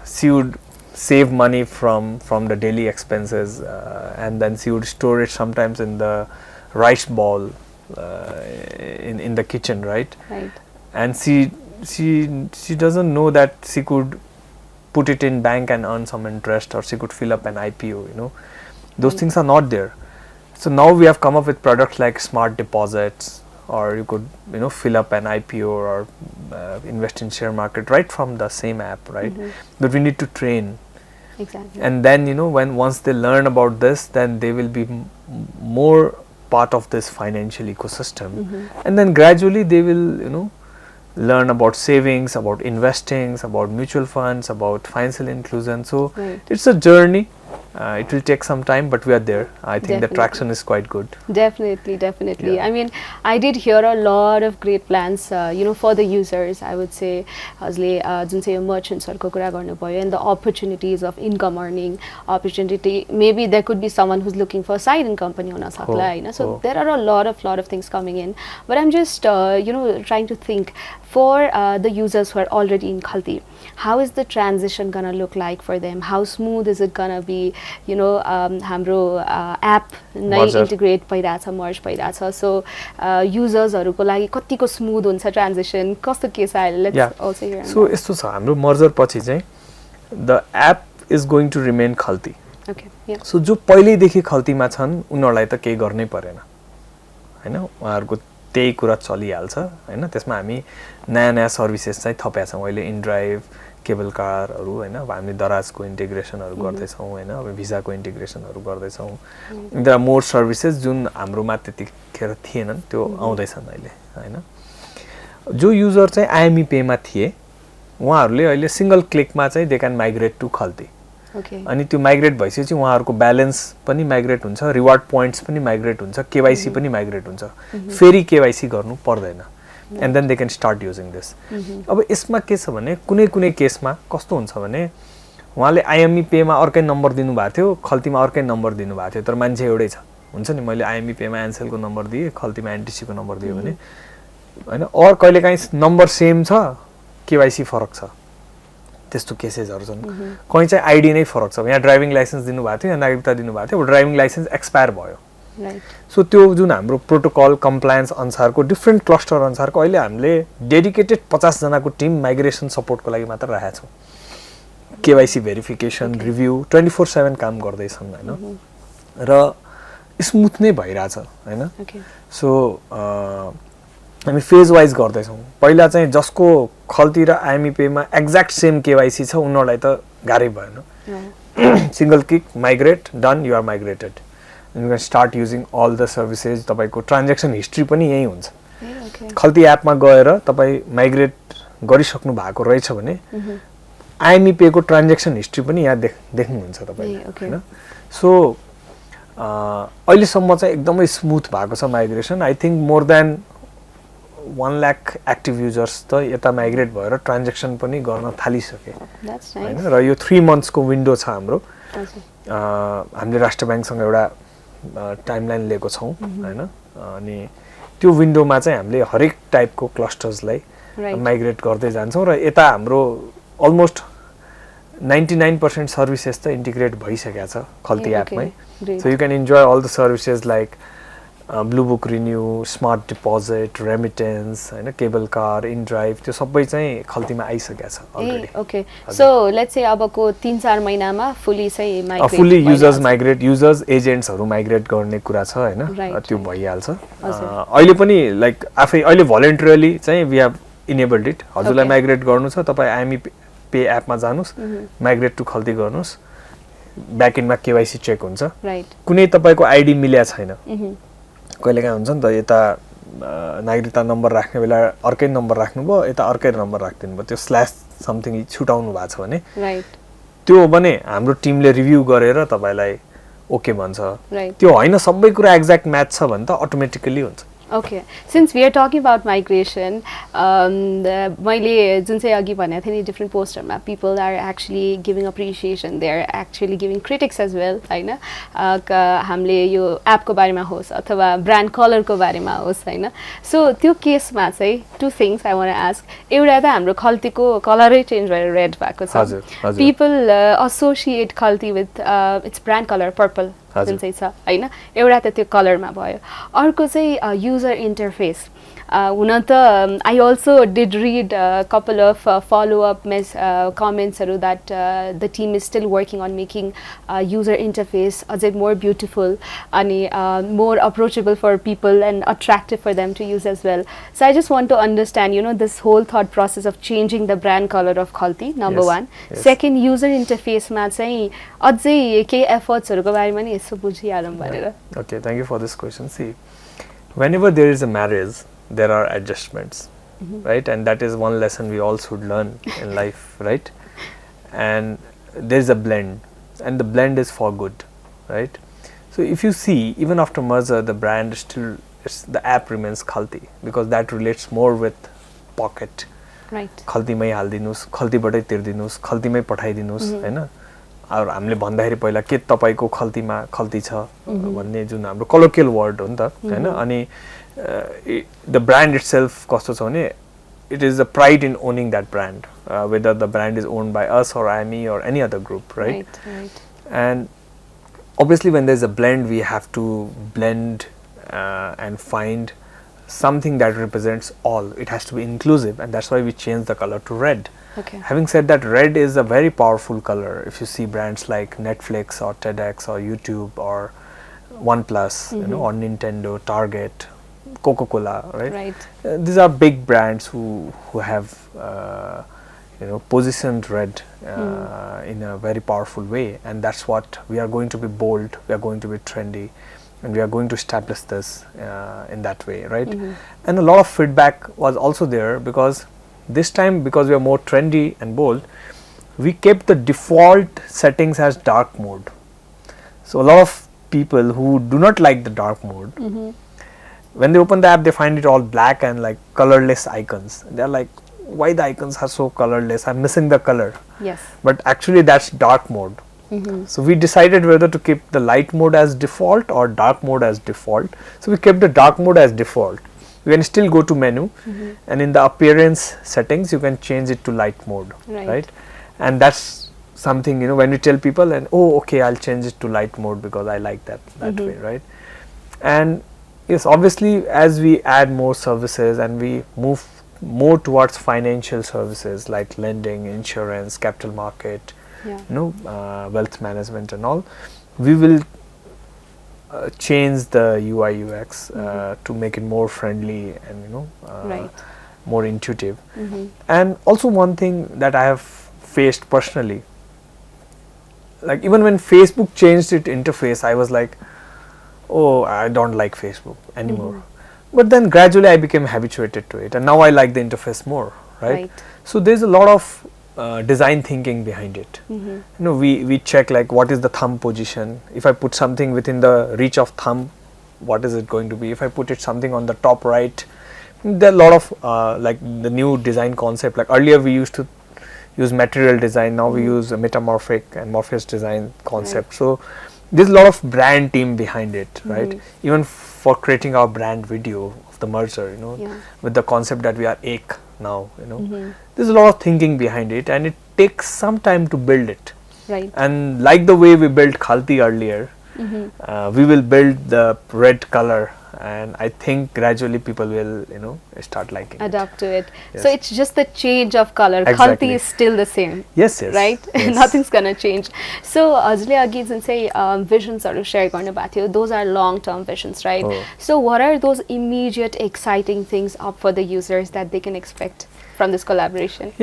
she would save money from the daily expenses, and then she would store it sometimes in the rice bowl in the kitchen, right? And she doesn't know that she could put it in bank and earn some interest, or she could fill up an IPO, those things are not there. So now we have come up with products like smart deposits, or you could fill up an IPO or invest in share market right from the same app, right? But we need to train. Exactly. And then once they learn about this, then they will be more part of this financial ecosystem, and then gradually they will learn about savings, about investing, about mutual funds, about financial inclusion. So it's a journey. It will take some time, but we are there. I think the traction is quite good. Definitely. Yeah. I mean, I did hear a lot of great plans, for the users. I would say, जुन चाहिँ merchantsहरुको कुरा गर्नुभयो, and the opportunities of income earning opportunity. Maybe there could be someone who's looking for a side income पनि हुन सक्ला, हैन? So there are a lot of things coming in. But I'm just trying to think for the users who are already in Khalti, how is the transition gonna look like for them? How smooth is it gonna be? हाम्रो app नै integrate भइराछ, merge भइराछ. So usersहरुको लागि कतिको smooth हुन्छ transition, कस्तो के छ? Let's also hear. So यस्तो छ, हाम्रो merger पछि चाहिँ the app is going to remain Khalti. Okay. Yeah. So जो पहिलेदेखि खल्तीमा छन् उनीहरुलाई त केही गर्नै परेन, हैन? उहाँहरुको त्यही कुरा चलिहाल्छ, हैन? त्यसमा हामी नयाँ सर्भिसेस चाहिँ थपेका छौं अहिले, इन ड्राइभ, केबल कारहरु, हैन? अब हामी दराजको इन्टिग्रेसनहरु गर्दै छौं, हैन? अब भिजाको इन्टिग्रेसनहरु गर्दै छौं. देयर आर मोर सर्भिसेस जुन हाम्रोमा त्यतिखेर थिएनन्, त्यो आउँदैछन् अहिले, हैन? जो युजर चाहिँ आइएमई पे मा थिए, उहाँहरुले अहिले सिंगल क्लिकमा चाहिँ दे क्यान माइग्रेट टु खल्ती. Okay. अनि त्यो माइग्रेट भइसकेपछि उहाँहरुको ब्यालेन्स पनि माइग्रेट हुन्छ, रिवार्ड पोइन्ट्स पनि माइग्रेट हुन्छ, केवाइसी पनि माइग्रेट हुन्छ. फेरि केवाइसी गर्नु पर्दैन. And then they can start using this. अब यसमा के छ भने कुनै केसमा कस्तो हुन्छ भने उहाँले आइएमई पे मा अर्कै नम्बर दिनु भएको थियो, खल्तीमा अर्कै नम्बर दिनु भएको थियो, तर मान्छे एउटै छ. हुन्छ नि, मैले आइएमई पे मा एनसेल को नम्बर दिए, खल्तीमा एनटीसी को नम्बर दिए भने, हैन? और कहिलेकाहीँ नम्बर सेम छ, केवाइसी फरक छ. त्यस्तो केसेसहरु छन्. कहीं चाहिँ आईडी नै फरक छ. यहाँ ड्राइभिङ लाइसेन्स दिनु भएको थियो, यहाँ नागरिकता दिनु भएको थियो, अब ड्राइभिङ लाइसेन्स एक्सपायर भयो. Right. So त्यो जुन हाम्रो प्रोटोकल कम्प्लायन्स अनुसारको डिफ्रेन्ट क्लस्टर अनुसारको अहिले हामीले डेडिकेटेड 50 जनाको टिम माइग्रेसन सपोर्टको लागि मात्र राखेका छौँ. केवाइसी भेरिफिकेसन रिभ्यू 24/7 काम गर्दैछन् हैन र स्मुथ नै भइराछ हैन. सो हामी फेज वाइज गर्दैछौँ. पहिला चाहिँ जसको खल्ती र IME मा एक्ज्याक्ट सेम केवाइसी छ उनीहरूलाई त गाह्रै भएन. Single click migrate done you are migrated. You can start using all the services. तपाईको ट्रान्ज्याक्सन हिस्ट्री पनि यही हुन्छ. खल्ती एपमा गएर तपाई माइग्रेट गरिसक्नु भएको रहेछ भने IME को ट्रान्ज्याक्सन हिस्ट्री पनि यहाँ देख्नुहुन्छ तपाईले हैन. सो अहिलेसम्म चाहिँ एकदमै स्मुथ भएको छ migration. I think more than 1 lakh active users त यता माइग्रेट भएर ट्रान्ज्याक्सन पनि गर्न थालिसके हैन. र यो 3 मन्थ्सको विन्डो छ हाम्रो. हामीले राष्ट्र बैंकसँग एउटा टाइमलाइन लिएको छौं हैन. अनि त्यो विन्डोमा चाहिँ हामीले हरेक टाइपको क्लस्टर्सलाई माइग्रेट गर्दै जान्छौं र यता हाम्रो अलमोस्ट 99% सर्भिसेस त इन्टिग्रेट भइसकेको छ खल्ती एपमै. So you can enjoy all the services like blue book renew, smart deposit, remittance हैन, केबल कार, इन ड्राइभ, त्यो सबै चाहिँ खल्तीमा आइसकेको छ already. Okay. So let's say अबको 3-4 महिनामा फुल्ली चाहिँ migrate fully users migrate, users एजेन्ट्सहरु माइग्रेट गर्ने कुरा छ हैन. त्यो भइहाल्छ. अहिले पनि लाइक आफै अहिले भलन्टरीली चाहिँ वी हैव इनेबल्ड इट. हजुरलाई माइग्रेट गर्नु छ तपाई IME पे एपमा जानुस्, माइग्रेट टु खल्ती गर्नुस्, ब्याकएन्डमा केवाइसी चेक हुन्छ. कुनै तपाईको आईडी मिल्या छैन. कहिलेकाहीँ हुन्छ नि त यता नागरिकता नम्बर राख्ने बेला अर्कै नम्बर राख्नुभयो, यता अर्कै नम्बर राख्दिनु भयो, त्यो स्ल्यास समथिङ छुटाउनु भएको छ भने त्यो भने हाम्रो टिमले रिभ्यू गरेर तपाईलाई ओके भन्छ. त्यो हैन सबै कुरा एक्ज्याक्ट म्याच छ भने त अटोमेटिकली हुन्छ. Okay, since we are talking about migration, मैले जुन चाहिँ अघि भनेको थिएँ नि different posterमा people are actually giving appreciation, they are actually giving critics as well हैन. हामीले यो एपको बारेमा होस् अथवा ब्रान्ड कलरको बारेमा होस् हैन. सो त्यो केसमा चाहिँ two things I want to ask. एउटा त हाम्रो खल्तीको कलरै चेन्ज भएर रेड भएको छ. People associate Khalti with its brand color purple जुन चाहिँ छ हैन. एउटा त त्यो कलरमा भयो. अर्को चाहिँ युजर इन्टरफेस. हुन त I also did read a couple of follow-up comments that the team is still working on making user interface अझै more beautiful and more approachable for people and attractive for them to use as well. So I just want to understand, you know, this whole thought process of changing the brand color of Khalti, number one. Second, user interface मा चाहिँ अझै के efforts हरुको बारेमा नि यसो बुझिहालौं भनेर. Okay, thank you for this question. See, whenever there is a marriage, there are adjustments, right? And that is one lesson we all should learn in life, right? And there is a blend, and the blend is for good, right? So if you see, even after merger, the brand still, the app remains Khalti, because that relates more with pocket. Right. Khalti mai haldinuस्, Khalti batai tirdinuस्, Khalti mai पठाइदिनुस्, हैन? और हामीले भन्दाखेरि पहिला के तपाईको खल्तीमा खल्ती छ भन्ने जुन हाम्रो colloquial word हो नि त हैन. अनि the brand itself कस्तो छ भने it is a pride in owning that brand, whether the brand is owned by us or IME or any other group, right? And obviously when there's a blend, we have to blend and find something that represents all. It has to be inclusive, and that's why we changed the color to red. Having said that, red is a very powerful color. If you see brands like Netflix or TEDx or YouTube or OnePlus, you know, or Nintendo, Target, Coca-Cola, right? These are big brands who have you know, positioned red in a very powerful way, and that's what we are going to be bold, we are going to be trendy, and we are going to establish this in that way, right? And a lot of feedback was also there, because this time, because we are more trendy and bold, we kept the default settings as dark mode. So a lot of people who do not like the dark mode, when they open the app, they find it all black and like colorless icons. They're like, why the icons are so colorless? I'm missing the color. Yes. But actually that's dark mode. So we decided whether to keep the light mode as default or dark mode as default. So we kept the dark mode as default. You can still go to menu, and in the appearance settings you can change it to light mode, right? And that's something, you know, when you tell people, and oh okay, I'll change it to light mode because I like that way, right? And yes, obviously as we add more services and we move more towards financial services like lending, insurance, capital market, wealth management and all, we will change the UI UX to make it more friendly and more intuitive. And also one thing that I have faced personally, like even when Facebook changed its interface, I was like, oh, I don't like Facebook anymore. But then gradually I became habituated to it, and now I like the interface more, right? So there's a lot of design thinking behind it. We check like what is the thumb position. If I put something within the reach of thumb, what is it going to be? If I put it something on the top right, there are a lot of like the new design concept. Like earlier we used to use material design, now we use a metamorphic and Morpheus design concept. So there's a lot of brand team behind it, right? Even for creating our brand video of the merger, with the concept that we are Ek now, there's a lot of thinking behind it, and it takes some time to build it. And like the way we built Khalti earlier, we will build the red color, and I think gradually people will start liking adapt to it. So it's just the change of color. Khalti is still the same. Yes. Right? Nothing's gonna change. So Azli agi jun चाहिँ visions haru share garnu bhako थियो, those are long term visions, right? So what are those immediate exciting things up for the users that they can expect from this collaboration?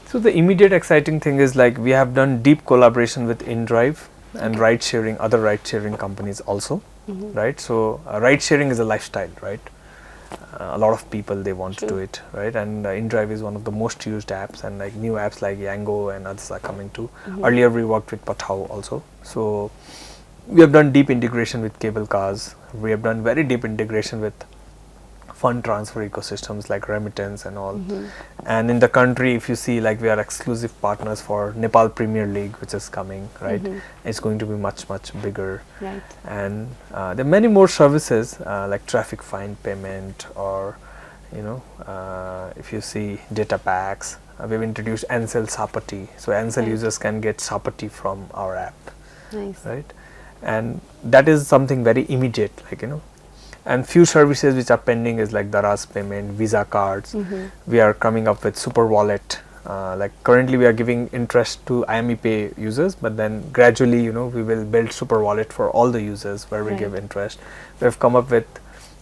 So the immediate exciting thing is like we have done deep collaboration with InDrive and other ride sharing companies also. Right, so ride sharing is a lifestyle, right? A lot of people, they want to do it, right? And InDrive is one of the most used apps, and like new apps like Yango and others are coming too. Earlier we worked with Pathao also, so we have done deep integration with cable cars. We have done very deep integration with fund transfer ecosystems like remittance and all. And in the country, if you see, like we are exclusive partners for Nepal Premier League, which is coming, right? It's going to be much bigger. And there are many more services like traffic fine payment, or if you see data packs, we've introduced Ansel Sapati, so Ansel users can get Sapati from our app. Right? And that is something very immediate, like and few services which are pending is like Daraz payment, Visa cards. We are coming up with super wallet. Like currently we are giving interest to IME Pay users, but then gradually we will build super wallet for all the users where we give interest. We have come up with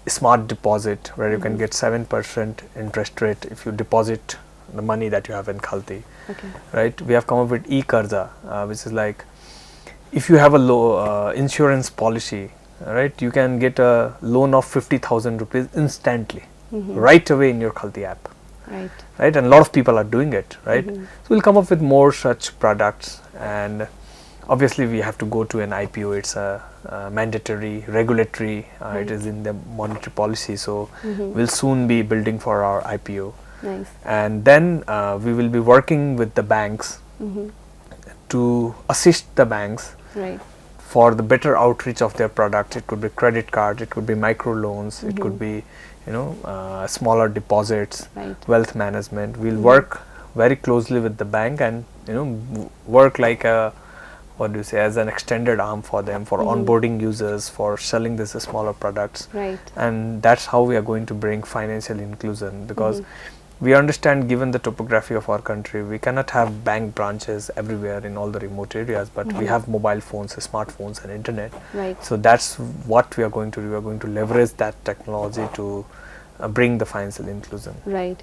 smart deposit where you can get 7% interest rate if you deposit the money that you have in Khalti. Right? We have come up with e-Karza, which is like if you have a low insurance policy, right, you can get a loan of 50,000 rupees instantly, right away in your Khalti app. Right, and a lot of people are doing it, right? So we'll come up with more such products, and obviously we have to go to an IPO. It's a mandatory regulatory, it is in the monetary policy, so we'll soon be building for our IPO. And then we will be working with the banks to assist the banks for the better outreach of their products. It could be credit card, it could be micro loans, it could be smaller deposits, wealth management. We'll work very closely with the bank and work like a, what do you say, as an extended arm for them, for onboarding users, for selling this smaller products. And that's how we are going to bring financial inclusion, because we understand, given the topography of our country, we cannot have bank branches everywhere in all the remote areas, but we have mobile phones, smartphones and internet. So that's what we are going to do. We are going to leverage that technology to bring the financial inclusion.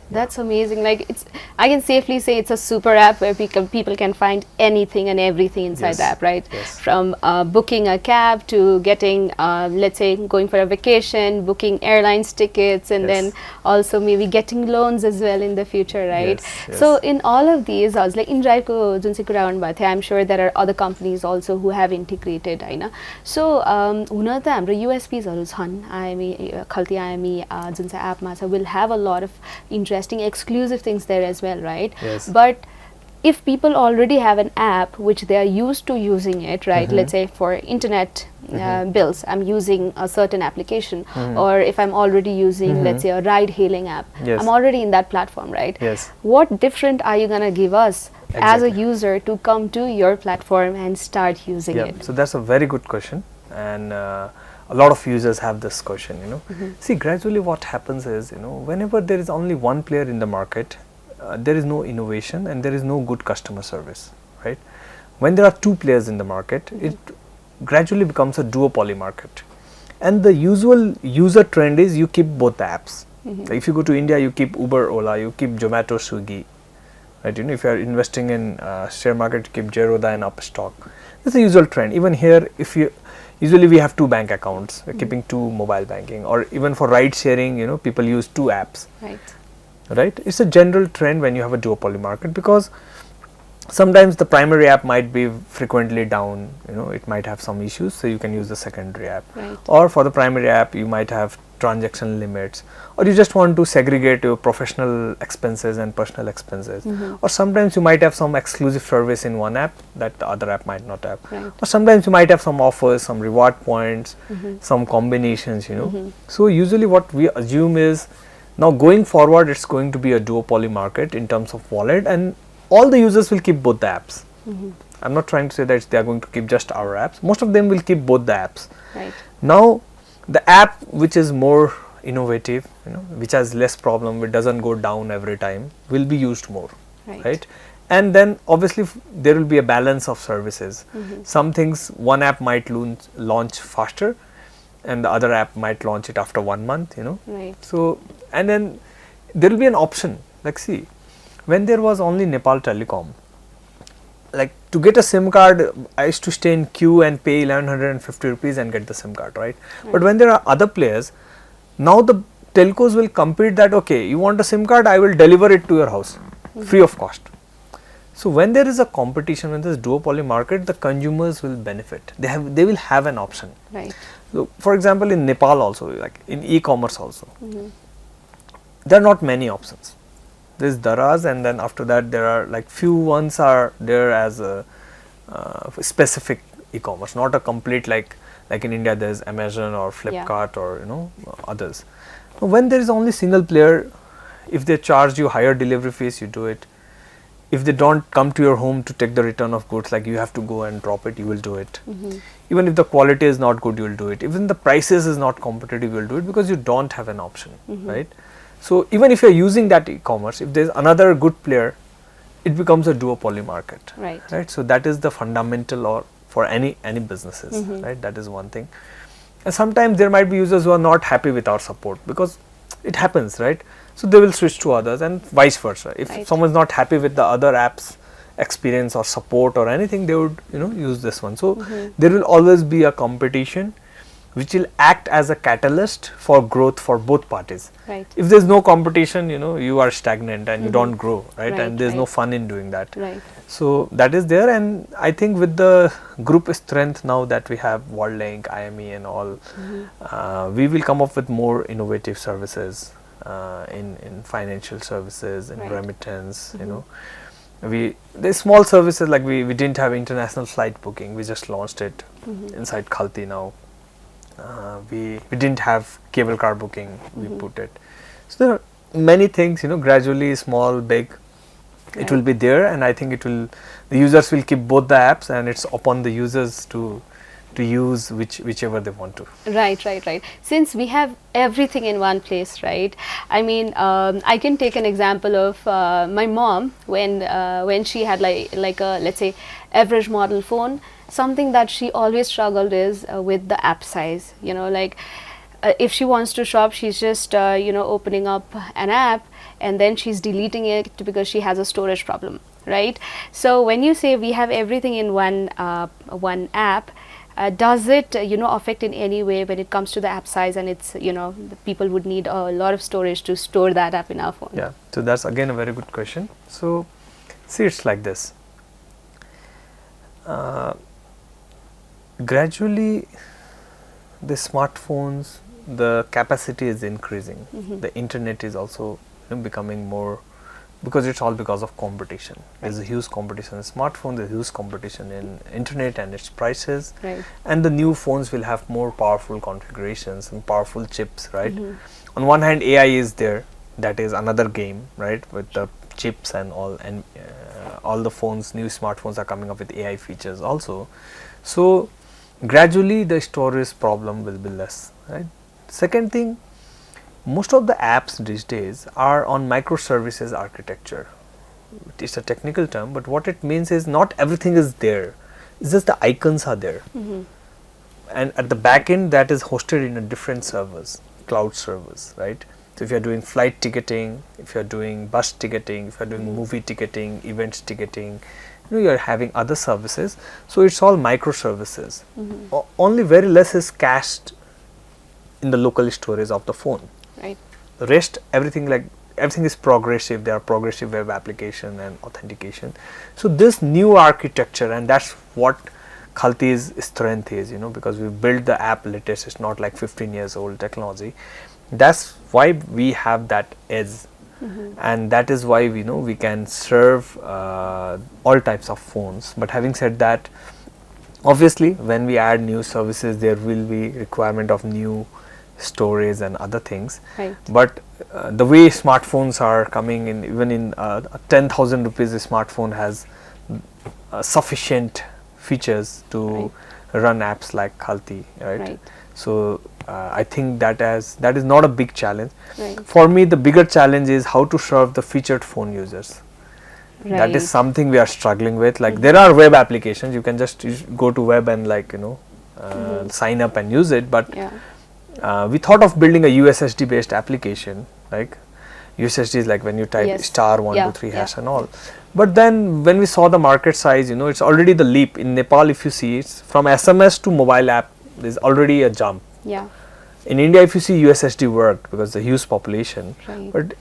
That's amazing. Like, it's, I can safely say it's a super app where people can find anything and everything inside the app, right? From booking a cab to getting, let's say, going for a vacation, booking airlines tickets, and then also maybe getting loans as well in the future, right? So in all of these, I was like, InDrive ko jun se kura garnu bhako थियो, I'm sure there are other companies also who have integrated, Hahn? So हुन त हाम्रो USPs हरु छन्, IME, Khalti-IME जुन चाहिँ app ma, so we'll have a lot of interesting exclusive things there as well, right? But if people already have an app which they are used to using it, right? Let's say for internet bills, I'm using a certain application, or if I'm already using, let's say, a ride hailing app, I'm already in that platform, right? What different are you gonna give us as a user to come to your platform and start using it? So that's a very good question, and a lot of users have this question, See, gradually what happens is, whenever there is only one player in the market, there is no innovation and there is no good customer service, right? When there are two players in the market, it gradually becomes a duopoly market. And the usual user trend is you keep both the apps. Like if you go to India, you keep Uber, Ola, you keep Zomato, Swiggy, right? If you are investing in share market, you keep Zerodha and Upstock. That's the usual trend. Even here, usually we have two bank accounts, we're keeping two mobile banking, or even for ride sharing, people use two apps. Right? It's a general trend when you have a duopoly market, because sometimes the primary app might be frequently down, it might have some issues, so you can use the secondary app. Or for the primary app, you might have transaction limits, or you just want to segregate your professional expenses and personal expenses. Or sometimes you might have some exclusive service in one app that the other app might not have. Or sometimes you might have some offers, some reward points, some combinations, So usually what we assume is, now going forward, it's going to be a duopoly market in terms of wallet, and all the users will keep both the apps. I'm not trying to say that they are going to keep just our apps. Most of them will keep both the apps. Now, the app which is more innovative, which has less problem, it doesn't go down every time, will be used more, right? And then obviously there will be a balance of services. Some things, one app might launch faster, and the other app might launch it after 1 month, So, and then there will be an option. Like, see, when there was only Nepal Telecom, like to get a SIM card, I used to stay in queue and pay 1150 rupees and get the SIM card, right? But when there are other players, now the telcos will compete that, okay, you want a SIM card, I will deliver it to your house, free of cost. So when there is a competition, when there is duopoly market, the consumers will benefit. They will have an option. So, for example, in Nepal also, like in e-commerce also, there are not many options. There is Daraz, and then after that there are like few ones are there as a specific e-commerce, not a complete like in India there is Amazon or Flipkart or others. So when there is only single player, if they charge you higher delivery fees, you do it. If they don't come to your home to take the return of goods, like you have to go and drop it, you will do it. Even if the quality is not good, you will do it. Even the prices is not competitive, you will do it, because you don't have an option, right? So even if you are using that e-commerce, if there is another good player, it becomes a duopoly market, right? So that is the fundamental or for any businesses, right? That is one thing. And sometimes there might be users who are not happy with our support, because it happens, right? So they will switch to others, and vice versa. If someone is not happy with the other app's experience or support or anything, they would use this one. So there will always be a competition which will act as a catalyst for growth for both parties. If there is no competition, you are stagnant and you don't grow, right? And there is no fun in doing that. So that is there, and I think with the group strength now that we have WorldLink, IME and all, we will come up with more innovative services in financial services, in remittance, there's small services like we didn't have international flight booking, we just launched it inside Khalti now. We didn't have cable car booking, we put it. So there are many things, gradually, small, big, it will be there, and I think the users will keep both the apps, and it's upon the users to use whichever they want to. Right. Since we have everything in one place, right? I mean, I can take an example of my mom when she had like a, let's say, average model phone. Something that she always struggled is with the app size. If she wants to shop, she's just opening up an app and then she's deleting it because she has a storage problem, right? So when you say we have everything in one app, does it affect in any way when it comes to the app size, and it's the people would need a lot of storage to store that app in our phone? Yeah, so that's again a very good question. So see, it's like this. Gradually the smartphones, the capacity is increasing, the internet is also becoming more, because it's all because of competition. There's a huge competition in smartphones, there's huge competition in internet and its prices, and the new phones will have more powerful configurations and powerful chips, right? On one hand, AI is there, that is another game, right, with the chips and all, and all the phones, new smartphones are coming up with AI features also. So gradually the storage problem will be less, right? Second thing, most of the apps these days are on microservices architecture. It's a technical term, but what it means is not everything is there. It's just the icons are there. And at the back end, that is hosted in a different servers, cloud servers, right? So if you are doing flight ticketing, if you are doing bus ticketing, if you are doing movie ticketing, events ticketing, you are having other services. So it's all microservices. Only very less is cached in the local storage of the phone. Right. The rest, everything is progressive. There are progressive web application and authentication. So this new architecture, and that's what Khalti's strength is, because we built the app latest. It's not like 15 years old technology. That's why we have that edge, and that is why we can serve all types of phones. But having said that, obviously when we add new services, there will be requirement of new storage and other things. Right. But the way smartphones are coming in, even in 10,000 rupees a smartphone has sufficient features to run apps like Khalti, right? So I think that is not a big challenge. For me, the bigger challenge is how to serve the featured phone users. That is something we are struggling with. Like there are web applications, you can just go to web and sign up and use it, but we thought of building a USSD based application. Like USSD is like when you type star 123 hash and all. But then when we saw the market size, it's already the leap. In Nepal, if you see, it's from SMS to mobile app, there's already a jump. In India, if you see, USSD worked because the huge population. But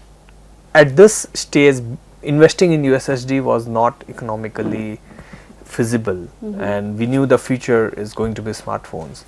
at this stage, investing in USSD was not economically feasible, and we knew the future is going to be smartphones.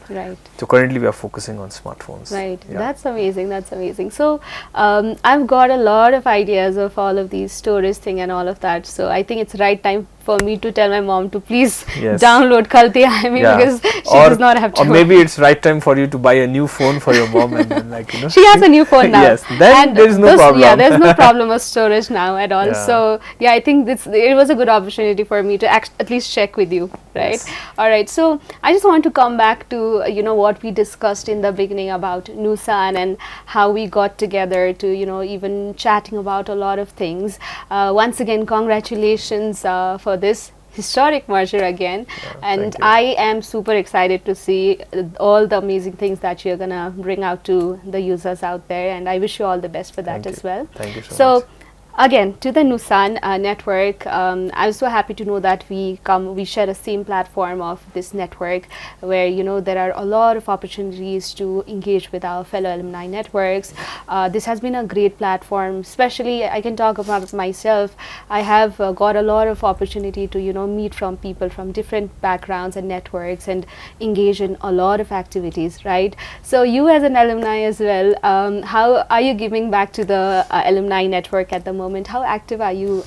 So currently we are focusing on smartphones. That's amazing. That's amazing. So I've got a lot of ideas of all of these storage thing and all of that. So I think it's right time for me to tell my mom to please download Khalti-IME because she does not have to. Or maybe it's right time for you to buy a new phone for your mom, and then she has a new phone now. Then there is no problem. There's no problem of storage now at all. So I think it was a good opportunity for me to at least check with you, right? All right. So I just want to come back to what we discussed in the beginning about NUSAN and how we got together to even chatting about a lot of things. Once again, congratulations for this historic merger again, and I am super excited to see all the amazing things that you're gonna bring out to the users out there, and I wish you all the best for that as well. Thank you so much. Again, to the NUSAN network, I'm so happy to know that we share the same platform of this network where, there are a lot of opportunities to engage with our fellow alumni networks. This has been a great platform, especially I can talk about myself. I have got a lot of opportunity to, meet from people from different backgrounds and networks and engage in a lot of activities, right? So you as an alumni as well, how are you giving back to the alumni network at the moment? How active are you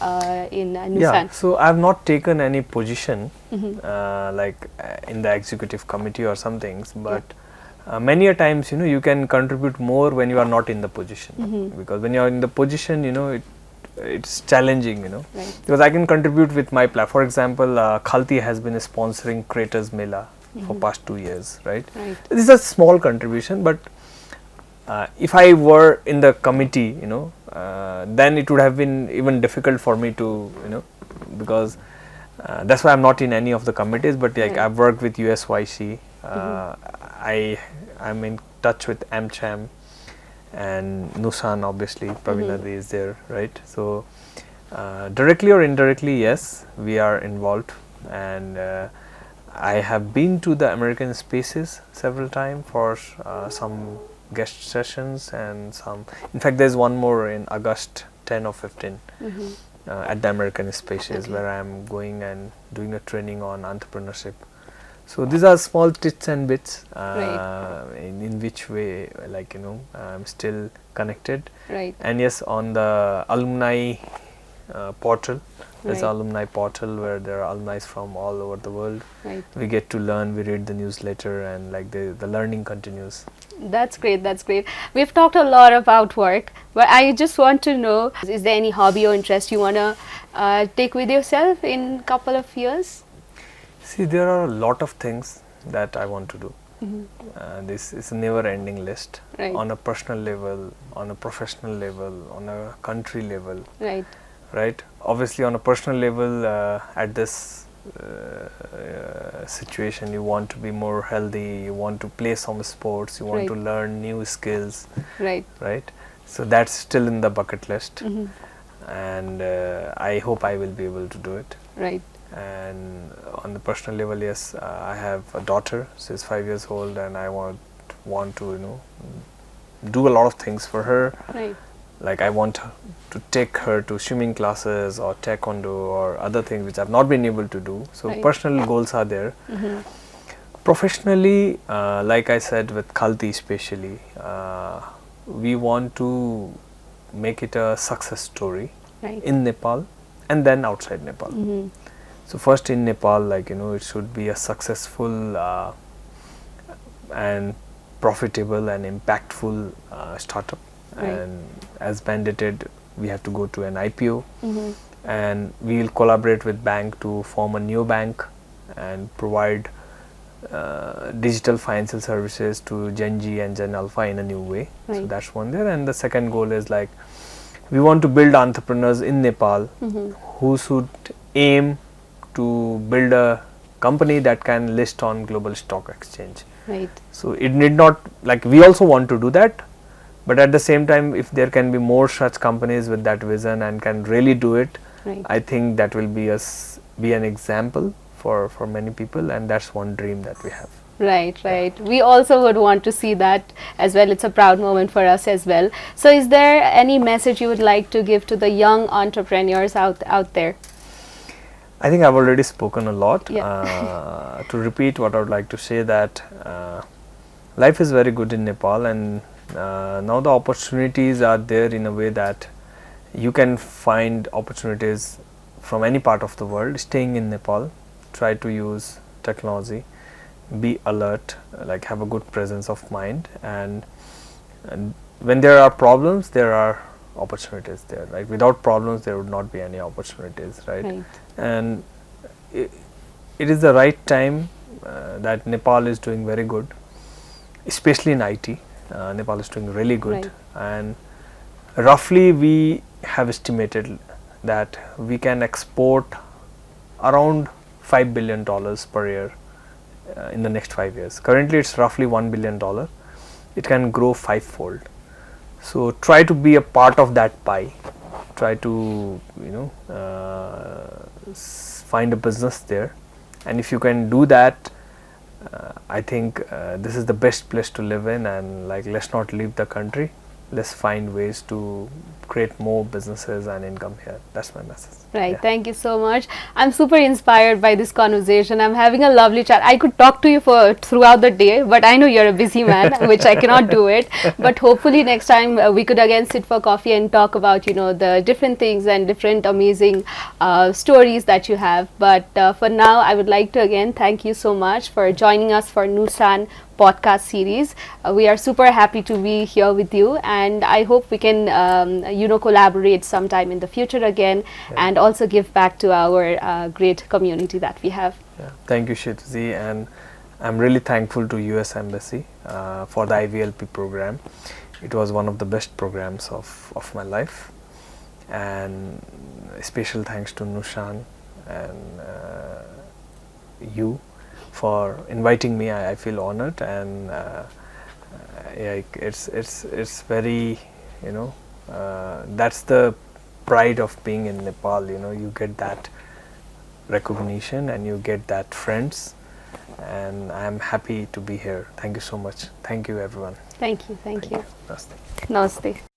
in NUSAN? So I have not taken any position like in the executive committee or some things, but many a times you can contribute more when you are not in the position, because when you are in the position it's challenging, because I can contribute with my platform. For example, Khalti has been sponsoring Creators Mela for past 2 years, right? This is a small contribution, but if I were in the committee, then it would have been even difficult for me to, because that's why I'm not in any of the committees. But like I've worked with USYC, I'm in touch with AmCham and NUSAN. Obviously, Pravina is there, right? So directly or indirectly, yes, we are involved, and I have been to the American Spaces several times for some guest sessions, and some, in fact there's one more in August 10 or 15 at the American Spaces, where I am going and doing a training on entrepreneurship. So these are small tips and bits in which way, like I'm still connected. And yes, on the alumni portal, there's an alumni portal where there are alumni from all over the world. We get to learn, we read the newsletter, and like the learning continues. That's great, that's great. We've talked a lot about work, but I just want to know, is there any hobby or interest you want to take with yourself in a couple of years? See, there are a lot of things that I want to do. This is a never-ending list. Right. On a personal level, on a professional level, on a country level. Right. Right. Obviously, on a personal level, at this situation, you want to be more healthy. You want to play some sports. You want to learn new skills. Right. Right. So that's still in the bucket list, and I hope I will be able to do it. Right. And on the personal level, yes, I have a daughter. She's 5 years old, and I want to do a lot of things for her. Right. Like I want to take her to swimming classes or taekwondo or other things which I've not been able to do. So personal goals are there. Professionally, like I said with Khalti especially, we want to make it a success story in Nepal and then outside Nepal. So first in Nepal, like it should be a successful and profitable and impactful startup. And as mandated, we have to go to an IPO, and we will collaborate with bank to form a new bank and provide digital financial services to Gen Z and Gen Alpha in a new way. So that's one there. And the second goal is like we want to build entrepreneurs in Nepal who should aim to build a company that can list on global stock exchange. Right. So it need not, like we also want to do that, but at the same time, if there can be more such companies with that vision and can really do it, I think that will be an example for many people, and that's one dream that we have. Right, right. We also would want to see that as well. It's a proud moment for us as well. So is there any message you would like to give to the young entrepreneurs out there? I think I've already spoken a lot. To repeat what I would like to say, that life is very good in Nepal, and now the opportunities are there in a way that you can find opportunities from any part of the world. Staying in Nepal, try to use technology, be alert, like have a good presence of mind, and when there are problems, there are opportunities there. Like without problems, there would not be any opportunities, right? And it is the right time that Nepal is doing very good, especially in IT. Nepal is doing really good, and roughly we have estimated that we can export around $5 billion per year in the next 5 years. Currently it's roughly $1 billion. It can grow 5-fold. So try to be a part of that pie. Try to find a business there, and if you can do that, I think this is the best place to live in, and like let's not leave the country. Let's find ways to create more businesses and income here. That's my message. Right. Thank you so much. I'm super inspired by this conversation. I'm having a lovely chat. I could talk to you for throughout the day, but I know you're a busy man, which I cannot do it. But hopefully next time we could again sit for coffee and talk about, the different things and different amazing stories that you have. But for now, I would like to again thank you so much for joining us for NUSAN podcast series. We are super happy to be here with you, and I hope we can collaborate sometime in the future again, and also give back to our great community that we have. Thank you, Kshitu, and I'm really thankful to US Embassy for the IVLP program. It was one of the best programs of my life, and special thanks to NUSAN and you for inviting me. I feel honored, and it's very, that's the pride of being in Nepal. You get that recognition and you get that friends, and I am happy to be here. Thank you so much. Thank you, everyone. Thank you. Namaste. Namaste.